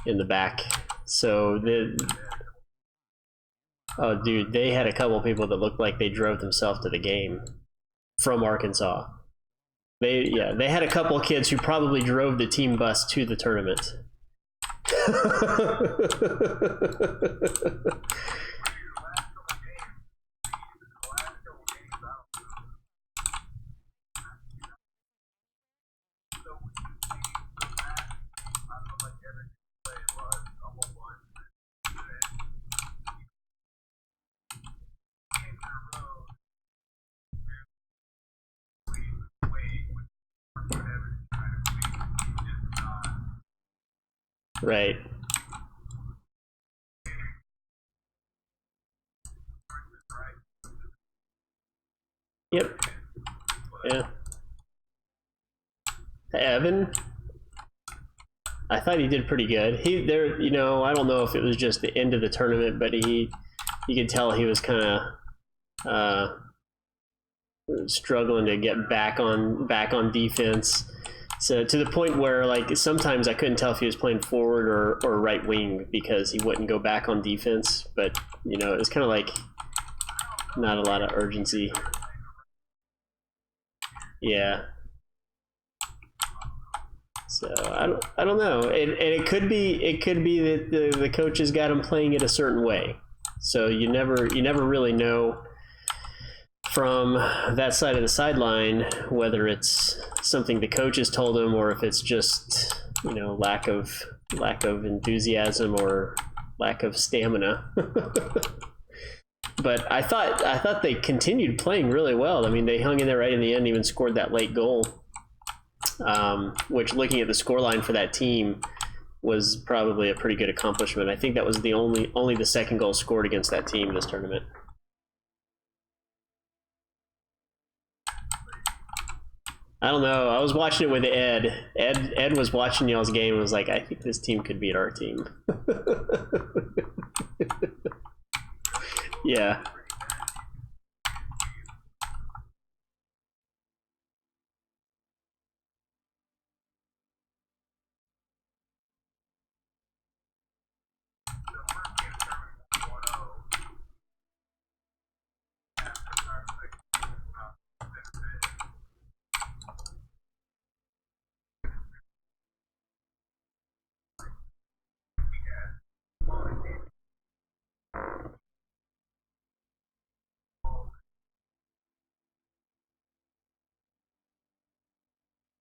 in the back. So oh dude, they had a couple people that looked like they drove themselves to the game from Arkansas. They had a couple of kids who probably drove the team bus to the tournament. Right. Yep. Yeah. Evan, I thought he did pretty good. He there, you know, I don't know if it was just the end of the tournament, but you could tell he was kind of struggling to get back on defense. So to the point where like sometimes I couldn't tell if he was playing forward or right wing because he wouldn't go back on defense. But you know, it's kind of like not a lot of urgency. Yeah. So I don't know, and it could be that the coaches got him playing it a certain way. So you never really know from that side of the sideline whether it's something the coaches told him or if it's just, you know, lack of enthusiasm or lack of stamina. But I thought they continued playing really well. I mean, they hung in there right in the end, even scored that late goal. Which, looking at the scoreline for that team, was probably a pretty good accomplishment. I think that was the only the second goal scored against that team this tournament. I don't know. I was watching it with Ed. Ed was watching y'all's game and was like, I think this team could beat our team. Yeah.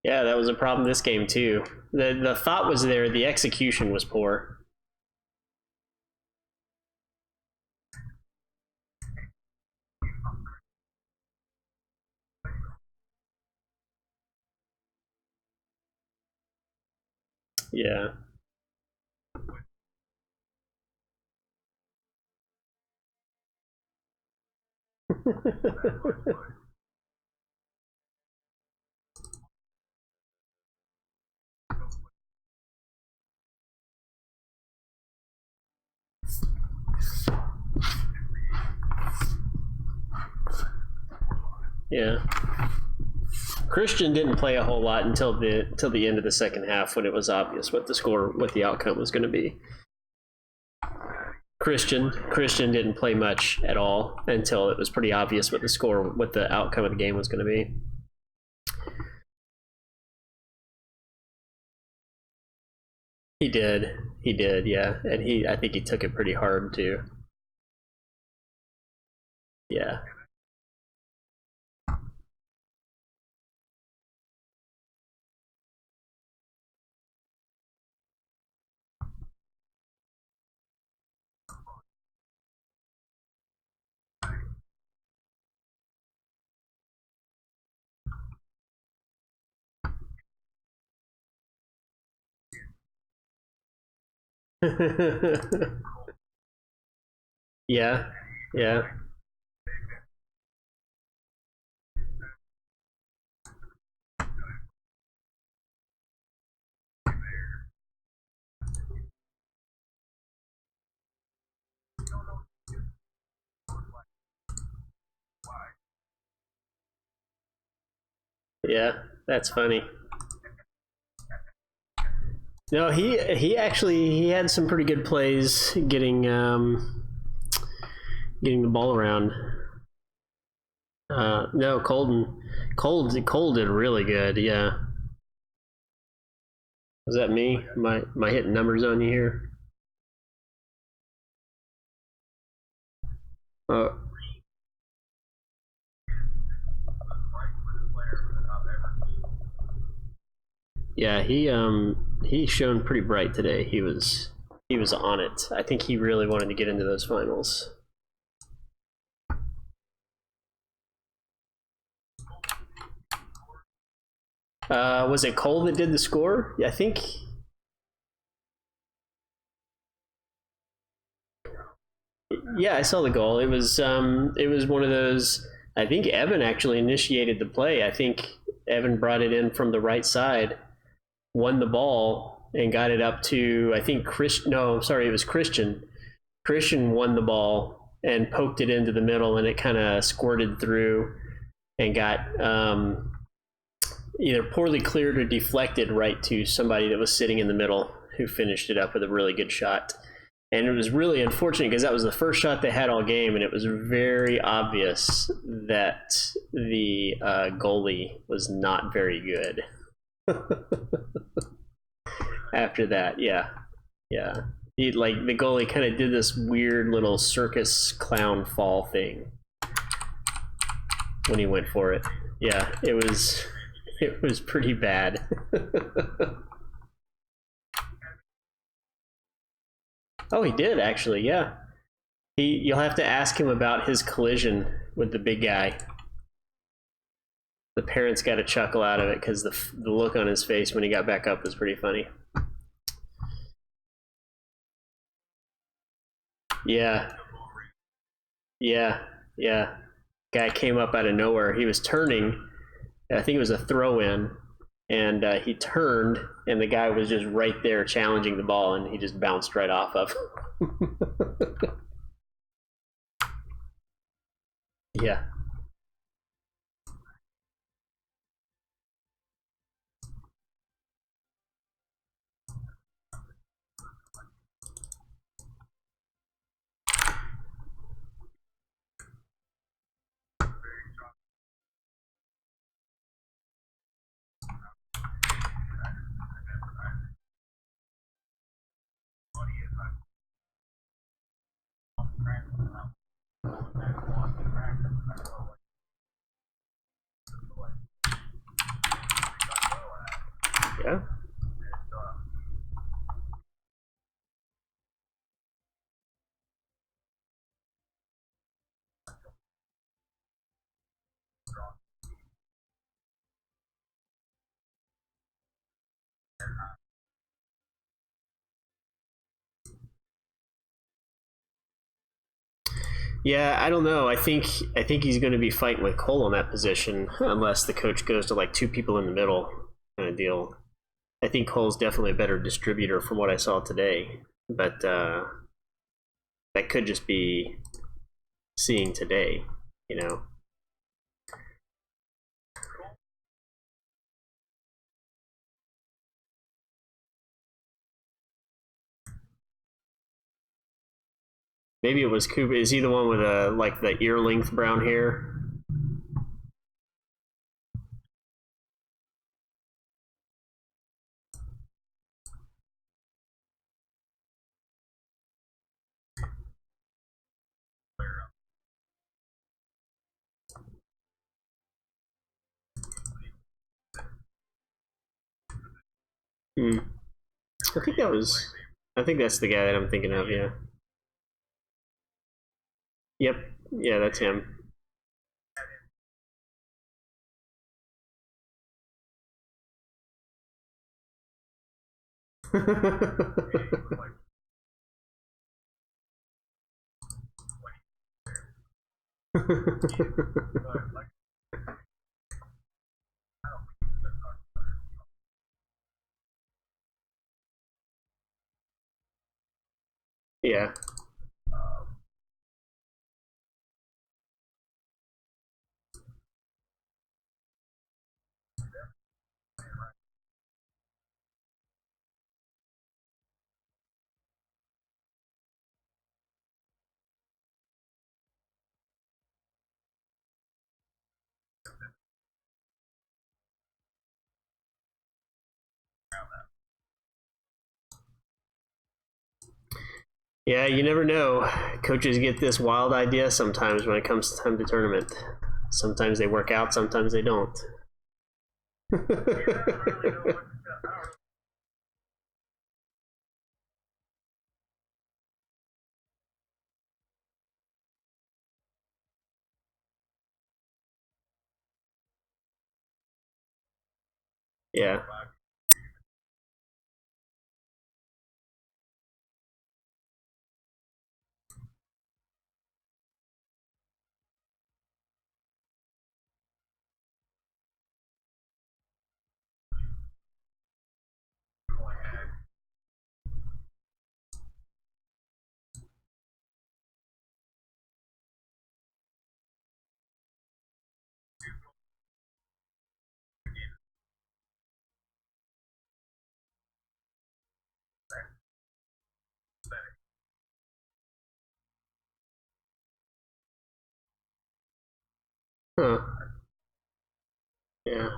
Yeah, that was a problem this game too. The thought was there, the execution was poor. Yeah. Yeah. Christian didn't play a whole lot until the end of the second half when it was obvious what the outcome was going to be. Christian didn't play much at all until it was pretty obvious what the outcome of the game was going to be. He did, yeah, and I think he took it pretty hard too. Yeah. Yeah, yeah. Yeah, that's funny. No, he actually he had some pretty good plays getting the ball around. No, Cole did really good. Yeah. Was that me? Am I hitting numbers on you here? Oh. Yeah, he's shown pretty bright today. He was on it. I think he really wanted to get into those finals. Was it Cole that did the score? Yeah, I think. Yeah, I saw the goal. It was one of those. I think Evan actually initiated the play. I think Evan brought it in from the right side, won the ball, and got it up to, I think Chris. No, sorry, it was Christian. Christian won the ball and poked it into the middle, and it kind of squirted through and got either poorly cleared or deflected right to somebody that was sitting in the middle, who finished it up with a really good shot. And it was really unfortunate because that was the first shot they had all game, and it was very obvious that the goalie was not very good. After that, yeah, like the goalie kind of did this weird little circus clown fall thing when he went for it. Yeah, it was pretty bad. Oh, he did actually. Yeah, you'll have to ask him about his collision with the big guy. The parents got a chuckle out of it because the look on his face when he got back up was pretty funny. Yeah, yeah. Guy came up out of nowhere. He was turning. I think it was a throw in, and he turned, and the guy was just right there challenging the ball, and he just bounced right off of. Yeah. Yeah. Yeah, I don't know. I think he's going to be fighting with Cole on that position unless the coach goes to like two people in the middle kind of deal. I think Cole's definitely a better distributor from what I saw today, but that could just be seeing today, you know. Maybe it was Cooper. Is he the one with like the ear length brown hair? Hmm. I think that was. I think that's the guy that I'm thinking of. Yeah. Yep. Yeah, that's him. Yeah. Yeah, you never know. Coaches get this wild idea sometimes when it comes time to tournament. Sometimes they work out, sometimes they don't. Yeah. Huh. Yeah.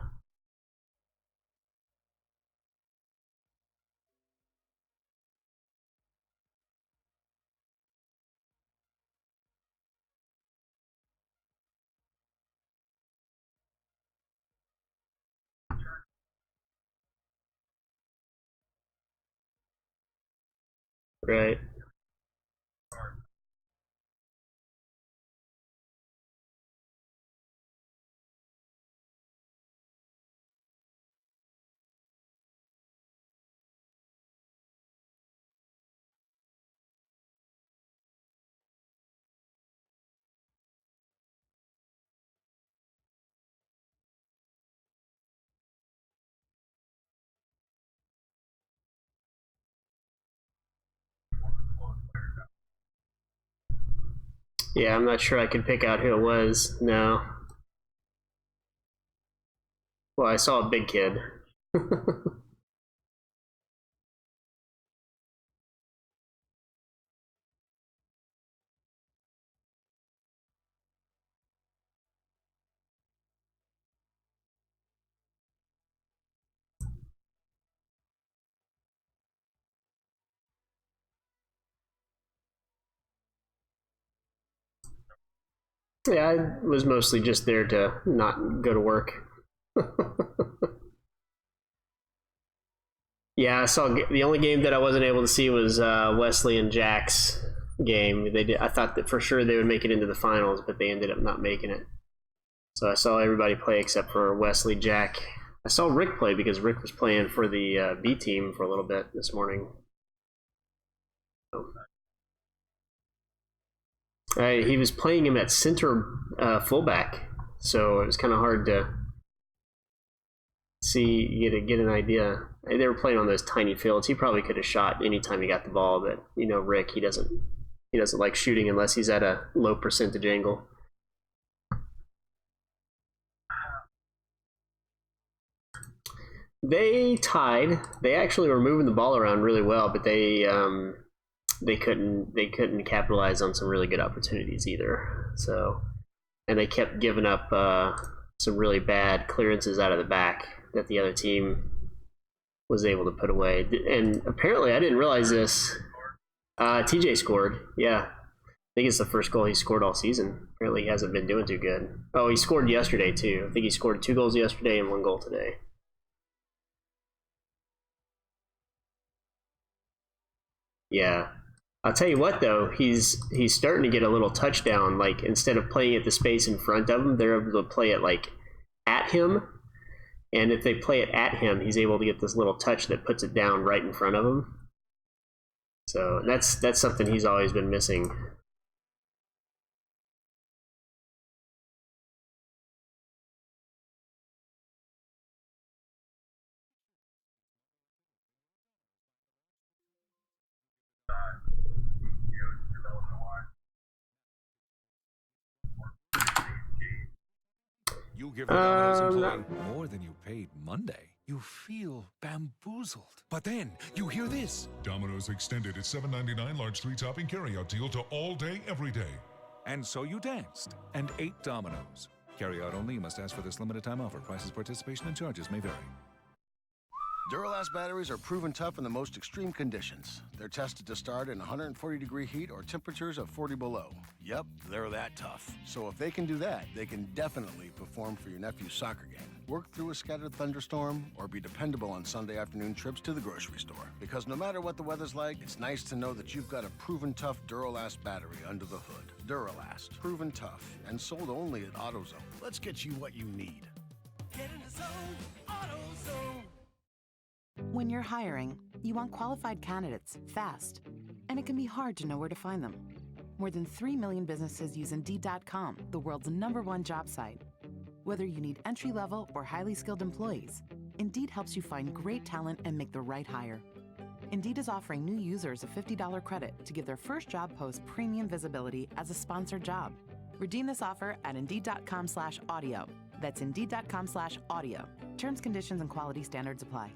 Right. Yeah, I'm not sure I could pick out who it was. No. Well, I saw a big kid. Yeah, I was mostly just there to not go to work. Yeah, I saw the only game that I wasn't able to see was Wesley and Jack's game. They did. I thought that for sure they would make it into the finals, but they ended up not making it. So I saw everybody play except for Wesley, Jack. I saw Rick play because Rick was playing for the B team for a little bit this morning. So, he was playing him at center fullback, so it was kind of hard to see get an idea. They were playing on those tiny fields. He probably could have shot anytime he got the ball, but Rick, he doesn't like shooting unless he's at a low percentage angle. They tied. They actually were moving the ball around really well, but they couldn't capitalize on some really good opportunities either. So, and they kept giving up some really bad clearances out of the back that the other team was able to put away. And apparently, I didn't realize this. TJ scored. Yeah, I think it's the first goal he scored all season. Apparently, he hasn't been doing too good. Oh, he scored yesterday too. I think he scored 2 goals yesterday and 1 goal today. Yeah. I'll tell you what though, he's starting to get a little touchdown. Like instead of playing at the space in front of him, they're able to play it like at him. And if they play it at him, he's able to get this little touch that puts it down right in front of him. So that's something he's always been missing. You give the Domino's employee more than you paid Monday. You feel bamboozled. But then you hear this. Domino's extended its $7.99 large 3-topping carryout deal to all day, every day. And so you danced and ate Domino's. Carryout only. You must ask for this limited time offer. Prices, participation, and charges may vary. Duralast batteries are proven tough in the most extreme conditions. They're tested to start in 140-degree heat or temperatures of 40 below. Yep, they're that tough. So if they can do that, they can definitely perform for your nephew's soccer game, work through a scattered thunderstorm, or be dependable on Sunday afternoon trips to the grocery store. Because no matter what the weather's like, it's nice to know that you've got a proven tough Duralast battery under the hood. Duralast, proven tough, and sold only at AutoZone. Let's get you what you need. Get in the zone, AutoZone. When you're hiring, you want qualified candidates fast, and it can be hard to know where to find them. More than 3 million businesses use Indeed.com, the world's #1 job site. Whether you need entry-level or highly skilled employees, Indeed helps you find great talent and make the right hire. Indeed is offering new users a $50 credit to give their first job post premium visibility as a sponsored job. Redeem this offer at Indeed.com/audio. That's Indeed.com/audio. Terms, conditions, and quality standards apply.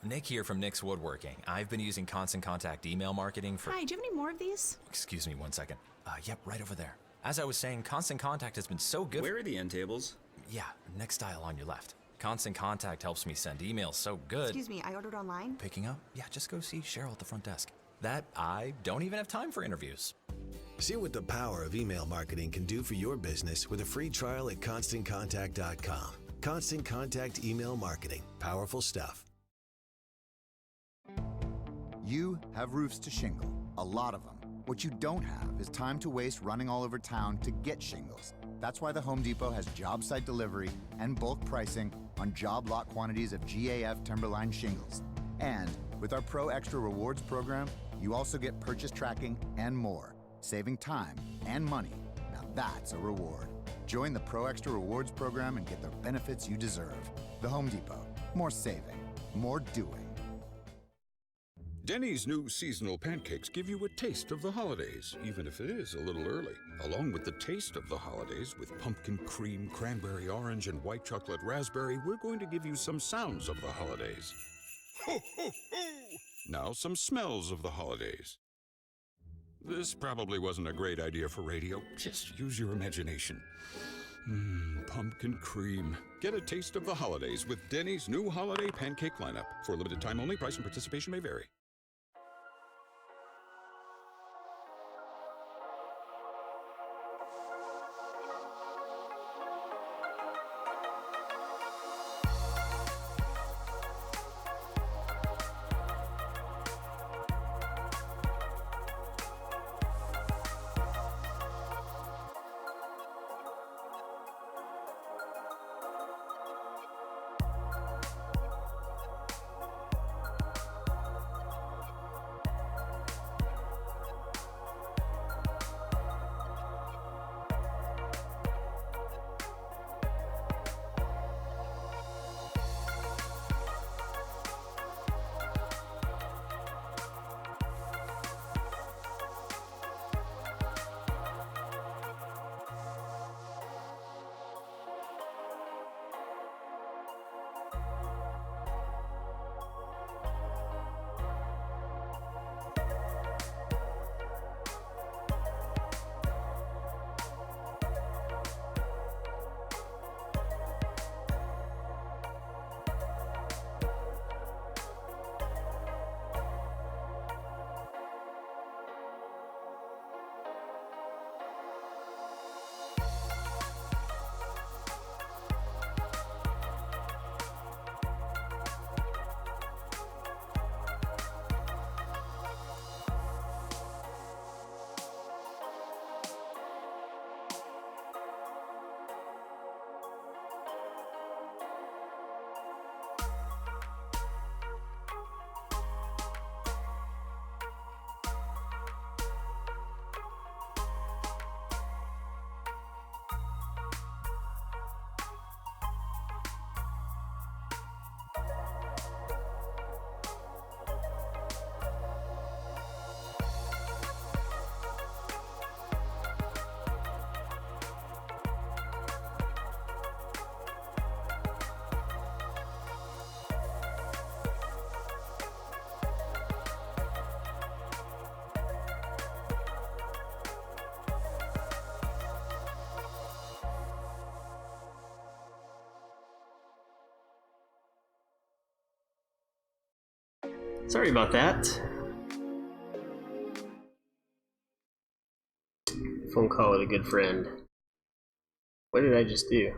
Nick here from Nick's Woodworking. I've been using Constant Contact email marketing for... Hi, do you have any more of these? Excuse me 1 second. Yep, right over there. As I was saying, Constant Contact has been so good... Where are the end tables? Yeah, next dial on your left. Constant Contact helps me send emails so good... Excuse me, I ordered online? Picking up? Yeah, just go see Cheryl at the front desk. That I don't even have time for interviews. See what the power of email marketing can do for your business with a free trial at ConstantContact.com. Constant Contact Email Marketing. Powerful stuff. You have roofs to shingle, a lot of them. What you don't have is time to waste running all over town to get shingles. That's why the Home Depot has job site delivery and bulk pricing on job lot quantities of GAF Timberline shingles. And with our Pro Extra Rewards program, you also get purchase tracking and more, saving time and money. Now that's a reward. Join the Pro Extra Rewards program and get the benefits you deserve. The Home Depot. More saving, more doing. Denny's new seasonal pancakes give you a taste of the holidays, even if it is a little early. Along with the taste of the holidays, with pumpkin cream, cranberry orange, and white chocolate raspberry, we're going to give you some sounds of the holidays. Ho, ho, ho! Now some smells of the holidays. This probably wasn't a great idea for radio. Just use your imagination. Pumpkin cream. Get a taste of the holidays with Denny's new holiday pancake lineup. For a limited time only, price and participation may vary. Sorry about that. Phone call with a good friend. What did I just do?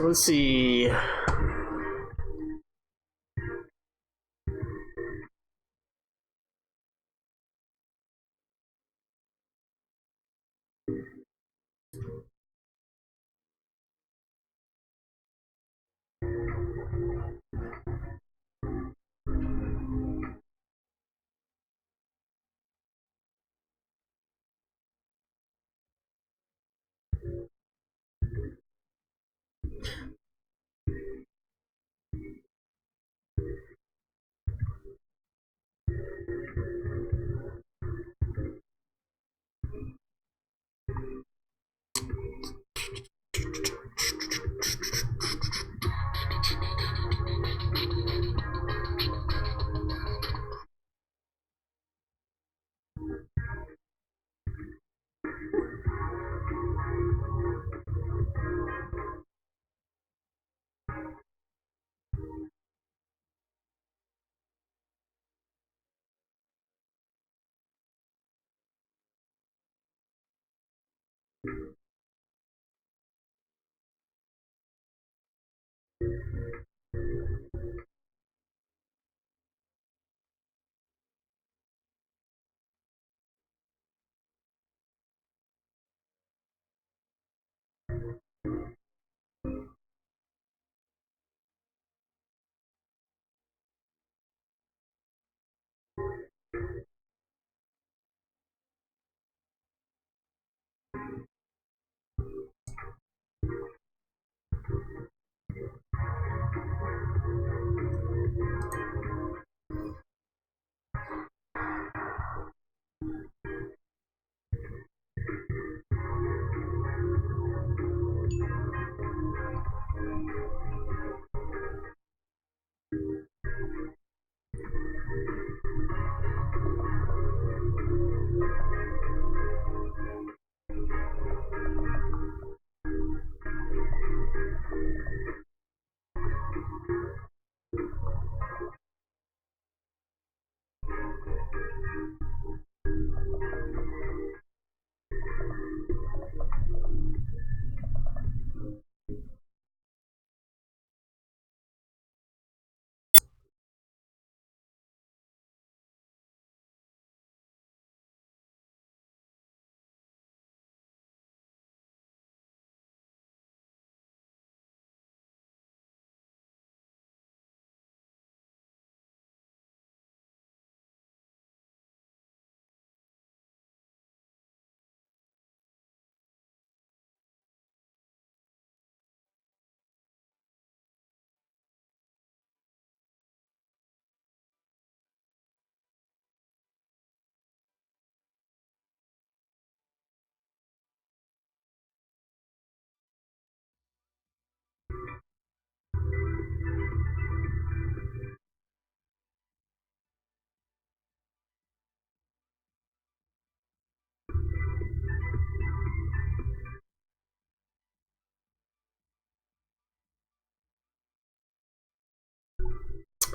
So let's see.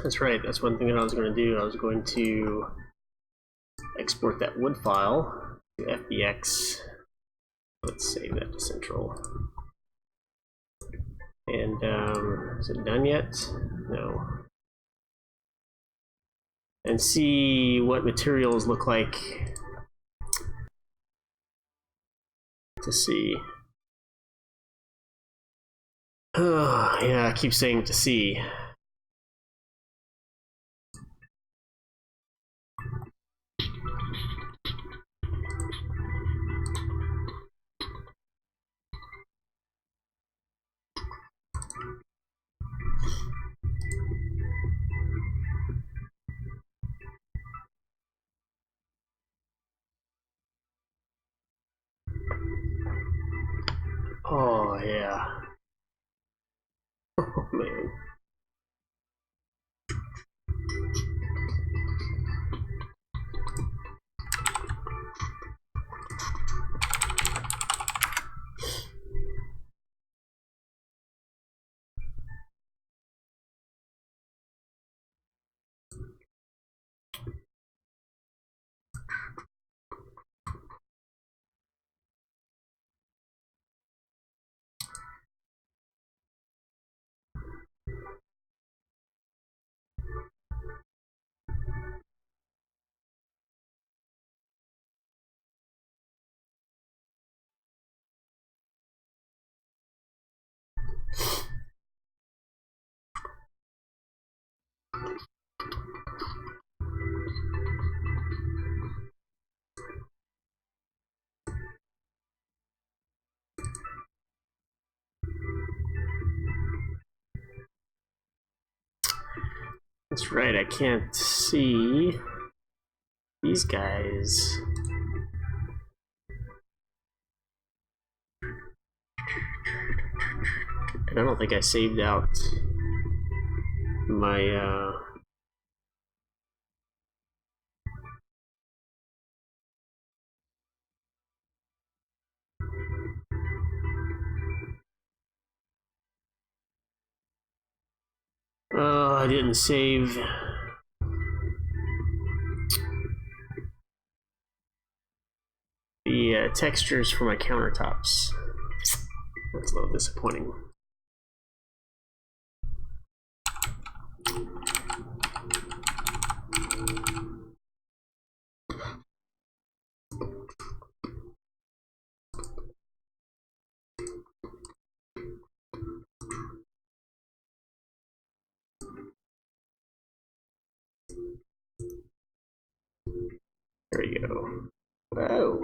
That's right, that's one thing that I was going to do. I was going to export that wood file to FBX. Let's save that to Central. And is it done yet? No. And see what materials look like to see. Yeah, I keep saying to see. Oh, yeah. Oh, man. That's right, I can't see these guys. And I don't think I saved out my oh, I didn't save the textures for my countertops. That's a little disappointing. There we go. Whoa.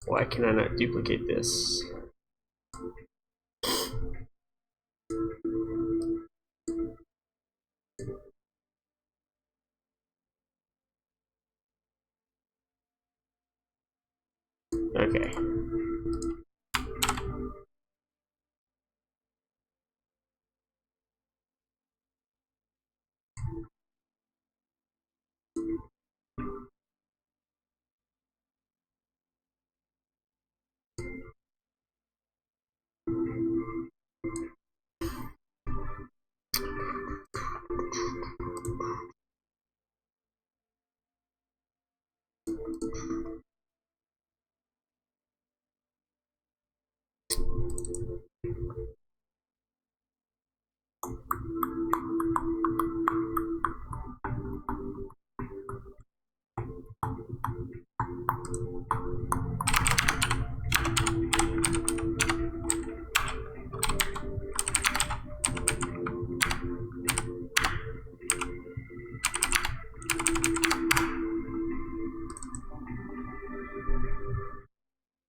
Why can I not duplicate this? Okay.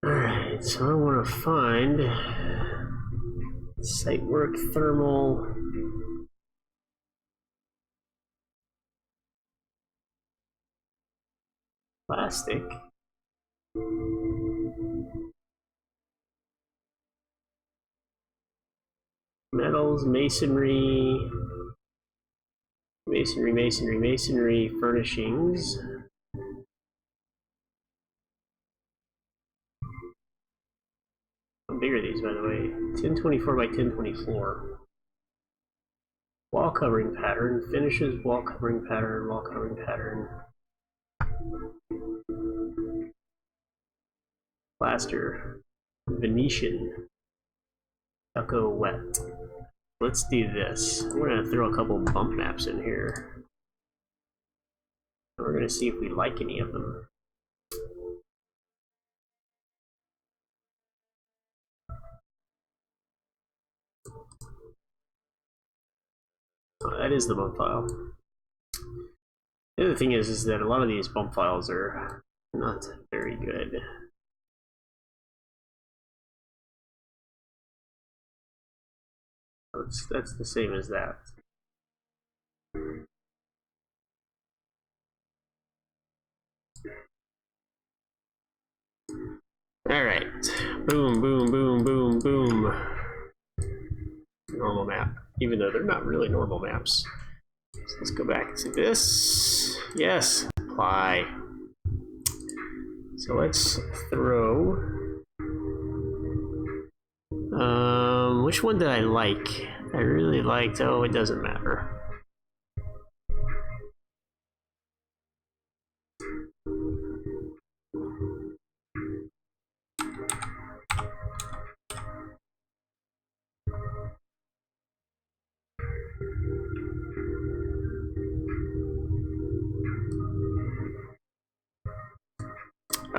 Alright, so I want to find site work thermal plastic. Metals, masonry, masonry, furnishings. How big are these, by the way? 1024 by 1024. Wall covering pattern, finishes, wall covering pattern, wall covering pattern. Plaster, Venetian, stucco wet. Let's do this. We're gonna throw a couple bump maps in here. And we're gonna see if we like any of them. Oh, that is the bump file. The other thing is that a lot of these bump files are not very good. That's the same as that. Alright. Boom, boom, boom, boom, boom. Normal map. Even though they're not really normal maps. So let's go back to this. Yes, apply. So let's throw. Which one did I like? I really liked. Oh, it doesn't matter.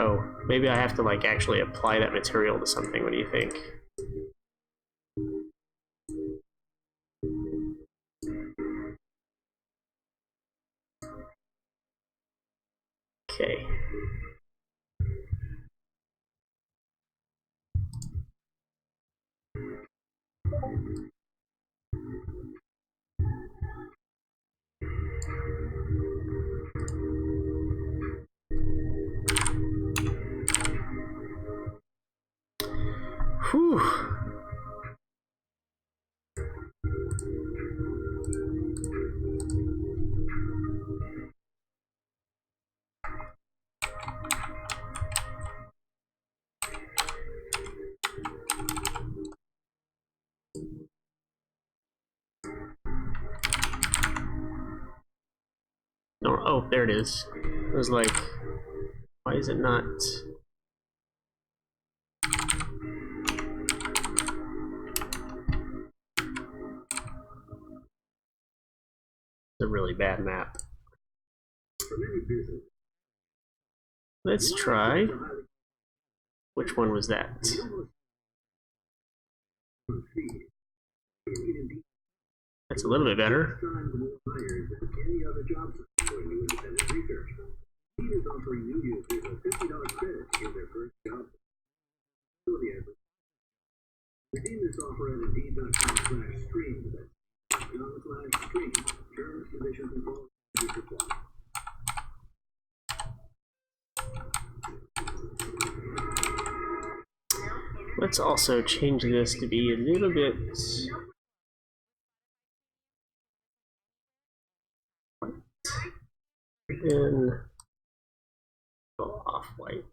Oh, maybe I have to like actually apply that material to something. What do you think? Okay. Whew. No, oh, there it is. I was like, why is it not? It's a really bad map. Let's try. Which one was that? That's a little bit better. Redeem this offer at Indeed.com/stream. .com/stream. Terms, conditions, and qualities apply. Let's also change this to be a little bit and go off-white.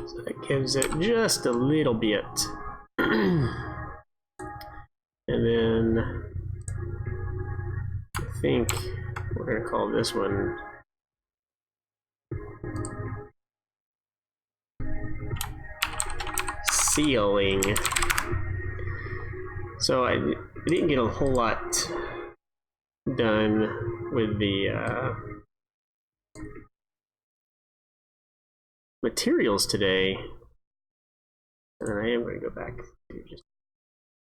So that gives it just a little bit. And then I think we're going to call this one Ceiling. So I didn't get a whole lot done with the materials today, and I am going to go back to just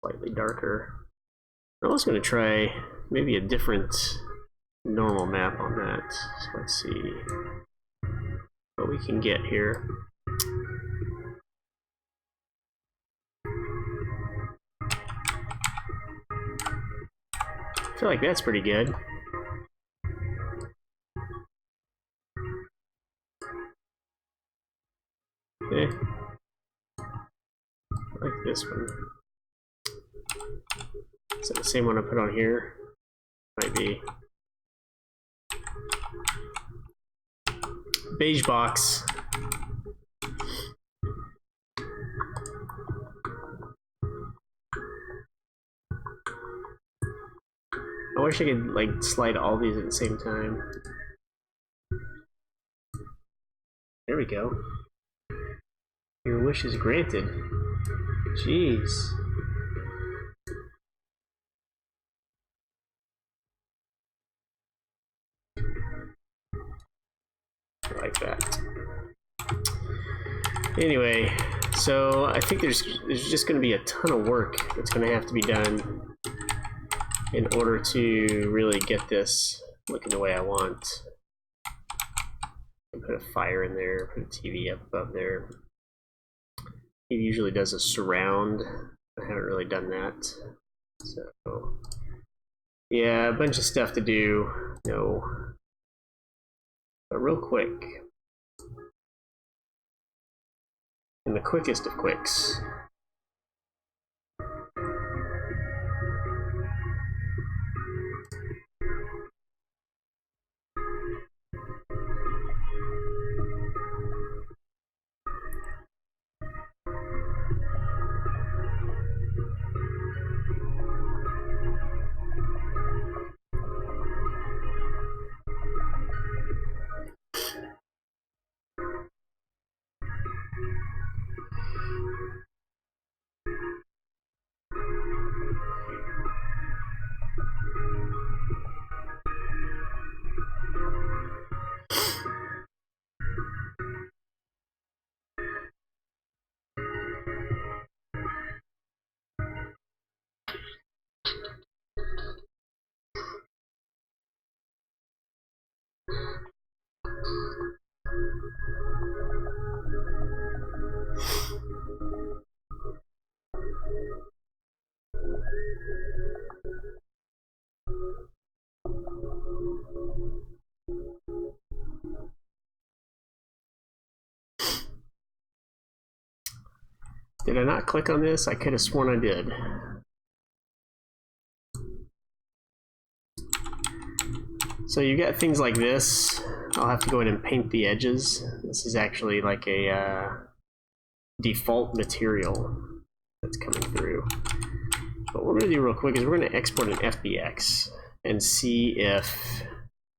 slightly darker. I'm also going to try maybe a different normal map on that. So let's see what we can get here. I feel like that's pretty good. Okay. I like this one. Is that the same one I put on here? Might be. Beige box. I wish I could like slide all these at the same time. There we go. Your wish is granted. Jeez. I like that. Anyway, so I think there's just going to be a ton of work that's going to have to be done in order to really get this looking the way I want. Put a fire in there, put a TV up above there. He usually does a surround. I haven't really done that. So, yeah, a bunch of stuff to do. No. But real quick. And the quickest of quicks. Did I not click on this? I could have sworn I did. So you got things like this. I'll have to go in and paint the edges. This is actually like a default material that's coming through. But what we're going to do real quick is we're going to export an FBX and see if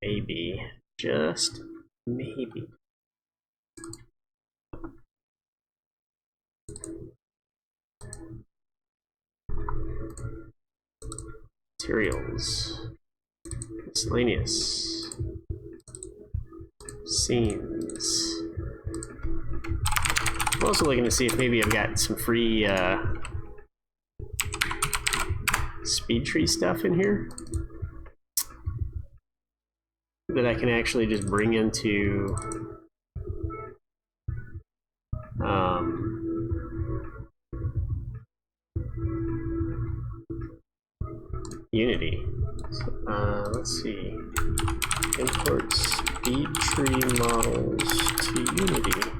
maybe, just maybe, materials, miscellaneous, scenes. I'm also looking to see if maybe I've got some free speed tree stuff in here that I can actually just bring into Unity. So, let's see. Import speed tree models to Unity.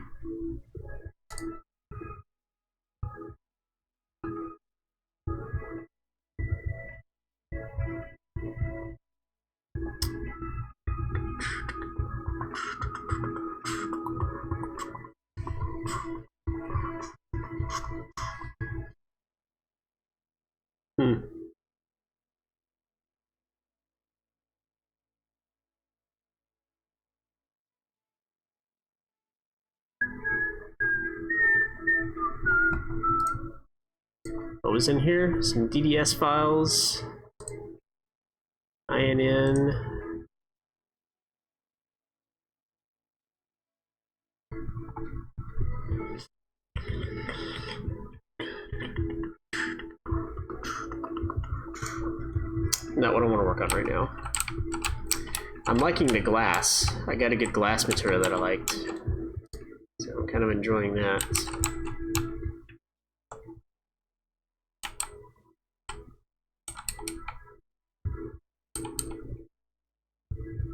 What was in here? Some DDS files, INN. Not what I want to work on right now. I'm liking the glass. I got a good glass material that I liked, so I'm kind of enjoying that.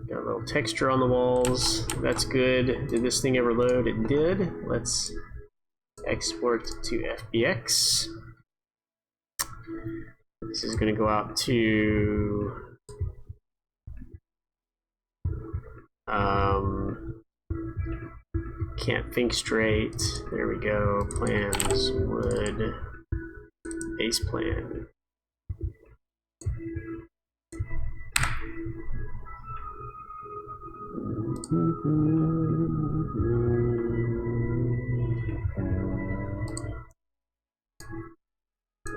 Got a little texture on the walls. That's good. Did this thing ever load? It did. Let's export to FBX. This is going to go out to can't think straight. There we go. Plans, wood, base plan.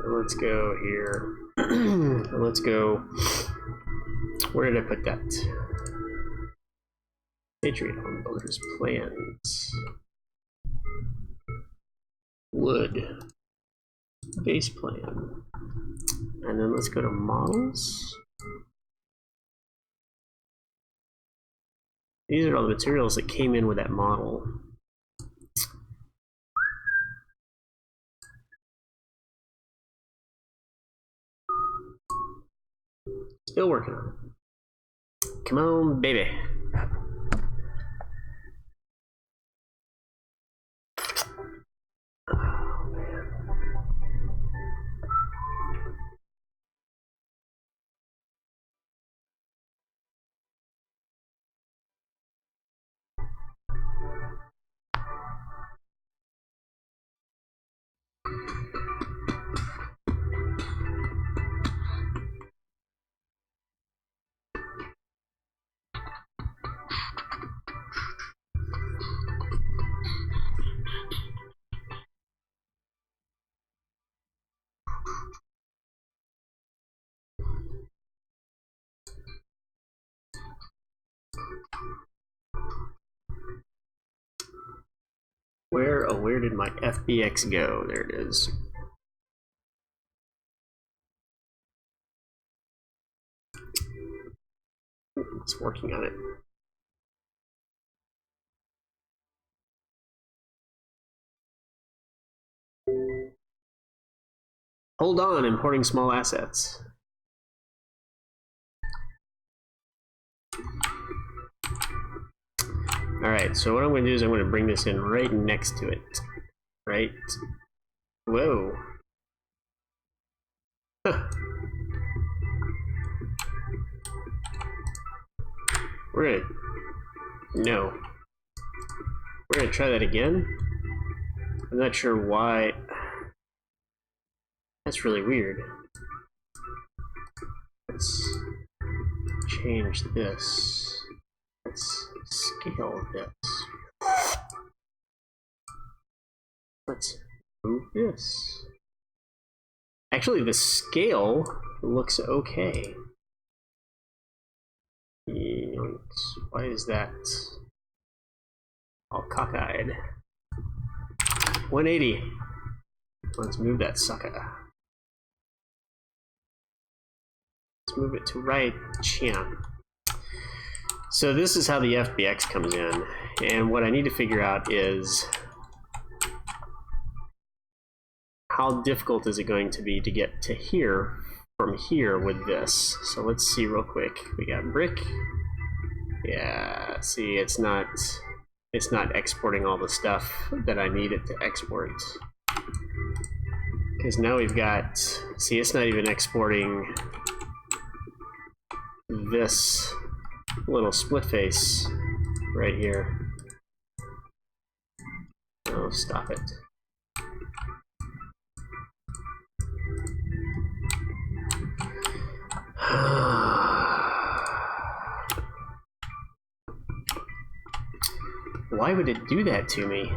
Let's go here. Let's go. Where did I put that? Patriot Home Builders plans. Wood. Base plan. And then let's go to models. These are all the materials that came in with that model. Still working on it. Come on, baby. Oh, man. Where did my FBX go? There it is. It's working on it. Hold on, importing small assets. All right, so what I'm going to do is I'm going to bring this in right next to it. Right Whoa. Huh. We're gonna... No. We're gonna try that again? I'm not sure why... That's really weird. Let's change this. Let's scale this. Let's move this. Actually, the scale looks okay. Why is that all cockeyed? 180. Let's move that sucker. Let's move it to right. Champ. So this is how the FBX comes in, and what I need to figure out is how difficult is it going to be to get to here from here with this. So let's see real quick. We got brick. Yeah, see, it's not exporting all the stuff that I need it to export. Because now we've got, see, it's not even exporting this little split face right here. Oh, stop it. Why would it do that to me?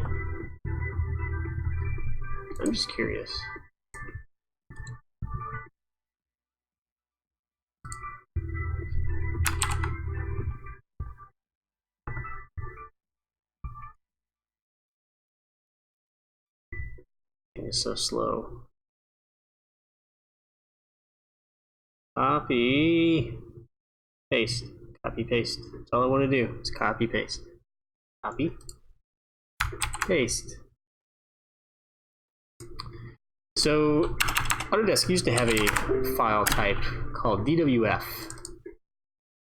I'm just curious. It's so slow. Copy, paste, copy, paste. That's all I want to do. Is copy, paste, copy, paste. So Autodesk used to have a file type called DWF,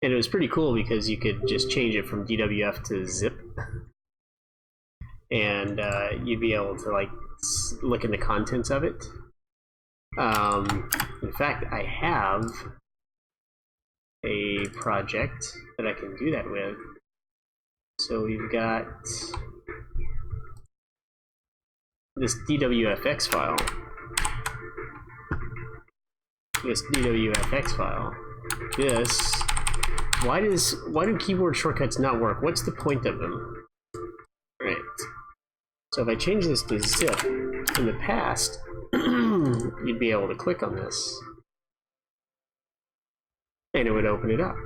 and it was pretty cool because you could just change it from DWF to zip, and you'd be able to like look in the contents of it. In fact, I have a project that I can do that with. So we've got this DWFX file. This DWFX file. This. Why do keyboard shortcuts not work? What's the point of them? Right. So if I change this to zip, in the past, you'd be able to click on this, and it would open it up.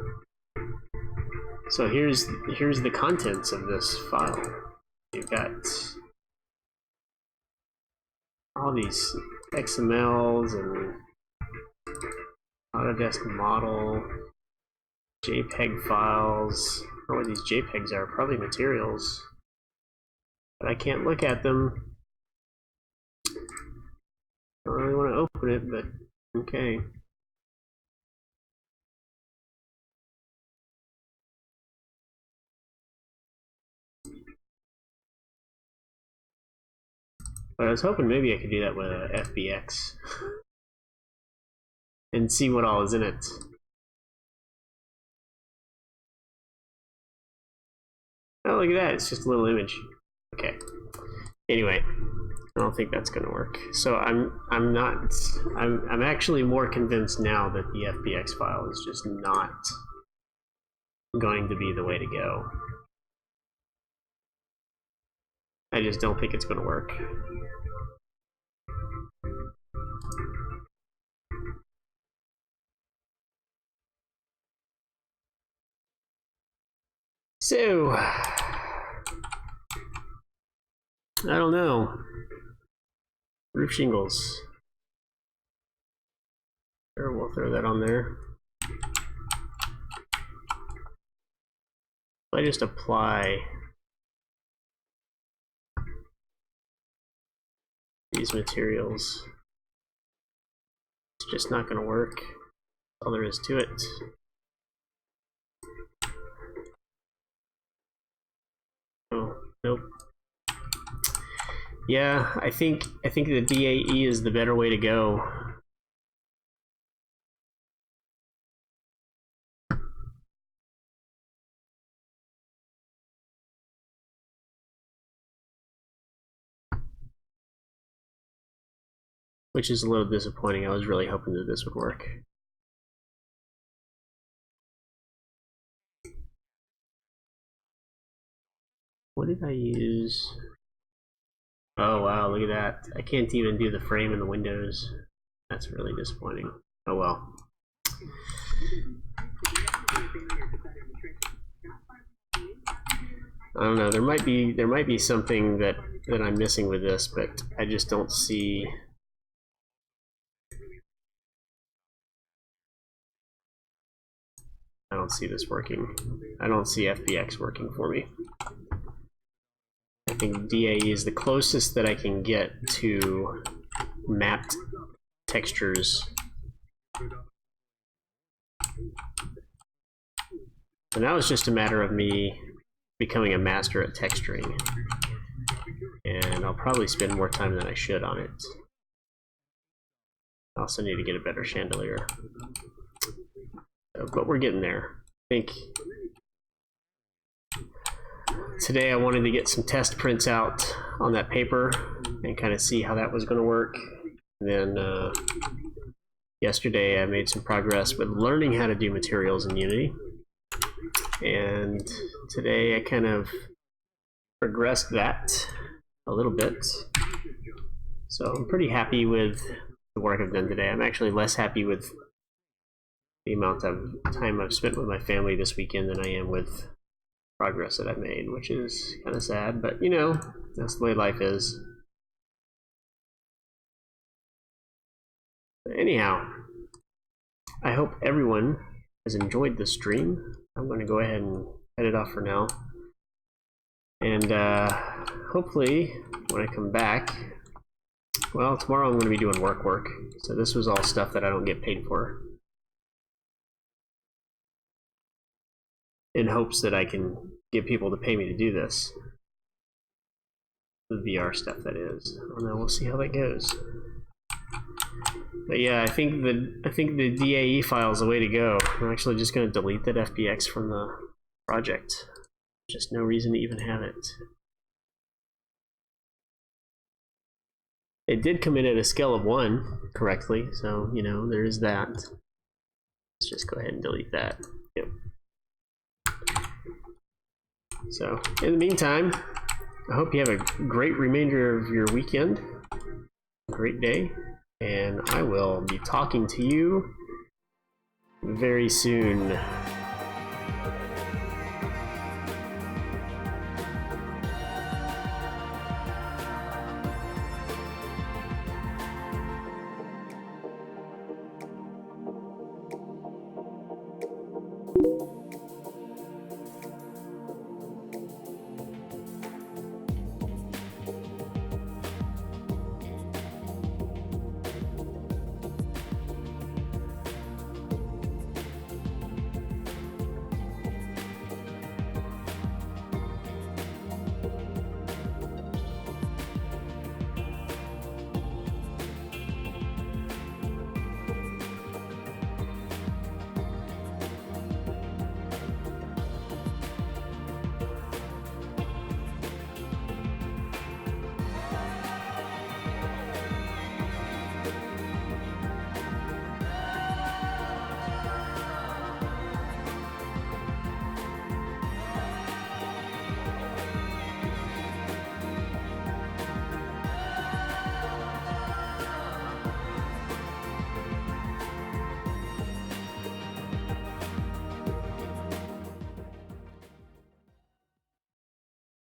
So here's the contents of this file. You've got all these XMLs and Autodesk model, JPEG files. I don't know what these JPEGs are. Probably materials. But I can't look at them. I don't really want to open it, but okay. But I was hoping maybe I could do that with a FBX and see what all is in it. Oh, look at that! It's just a little image. Okay. Anyway, I don't think that's going to work. So I'm actually more convinced now that the FBX file is just not going to be the way to go. I just don't think it's going to work. So, I don't know. Roof shingles. Sure, we'll throw that on there. I just apply these materials. It's just not going to work. That's all there is to it. Oh, nope. Yeah, I think the DAE is the better way to go. Which is a little disappointing. I was really hoping that this would work. What did I use? Oh wow, look at that. I can't even do the frame in the windows. That's really disappointing. Oh well. I don't know, there might be something that I'm missing with this, but I just don't see. I don't see this working. I don't see FBX working for me. I think DAE is the closest that I can get to mapped textures. And that was just a matter of me becoming a master at texturing. And I'll probably spend more time than I should on it. I also need to get a better chandelier. But we're getting there. I think today I wanted to get some test prints out on that paper and kind of see how that was going to work. And then yesterday I made some progress with learning how to do materials in Unity. And today I kind of progressed that a little bit. So I'm pretty happy with the work I've done today. I'm actually less happy with the amount of time I've spent with my family this weekend than I am with progress that I've made, which is kind of sad, but you know, that's the way life is. But anyhow, I hope everyone has enjoyed the stream. I'm going to go ahead and head it off for now. And hopefully, when I come back, well, tomorrow I'm going to be doing work. So this was all stuff that I don't get paid for. In hopes that I can get people to pay me to do this. The VR stuff, that is. I don't know, we'll see how that goes. But yeah, I think the DAE file is the way to go. I'm actually just going to delete that FBX from the project. Just no reason to even have it. It did come in at a scale of 1 correctly, so you know, there is that. Let's just go ahead and delete that. Yep. So, in the meantime, I hope you have a great remainder of your weekend, great day, and I will be talking to you very soon.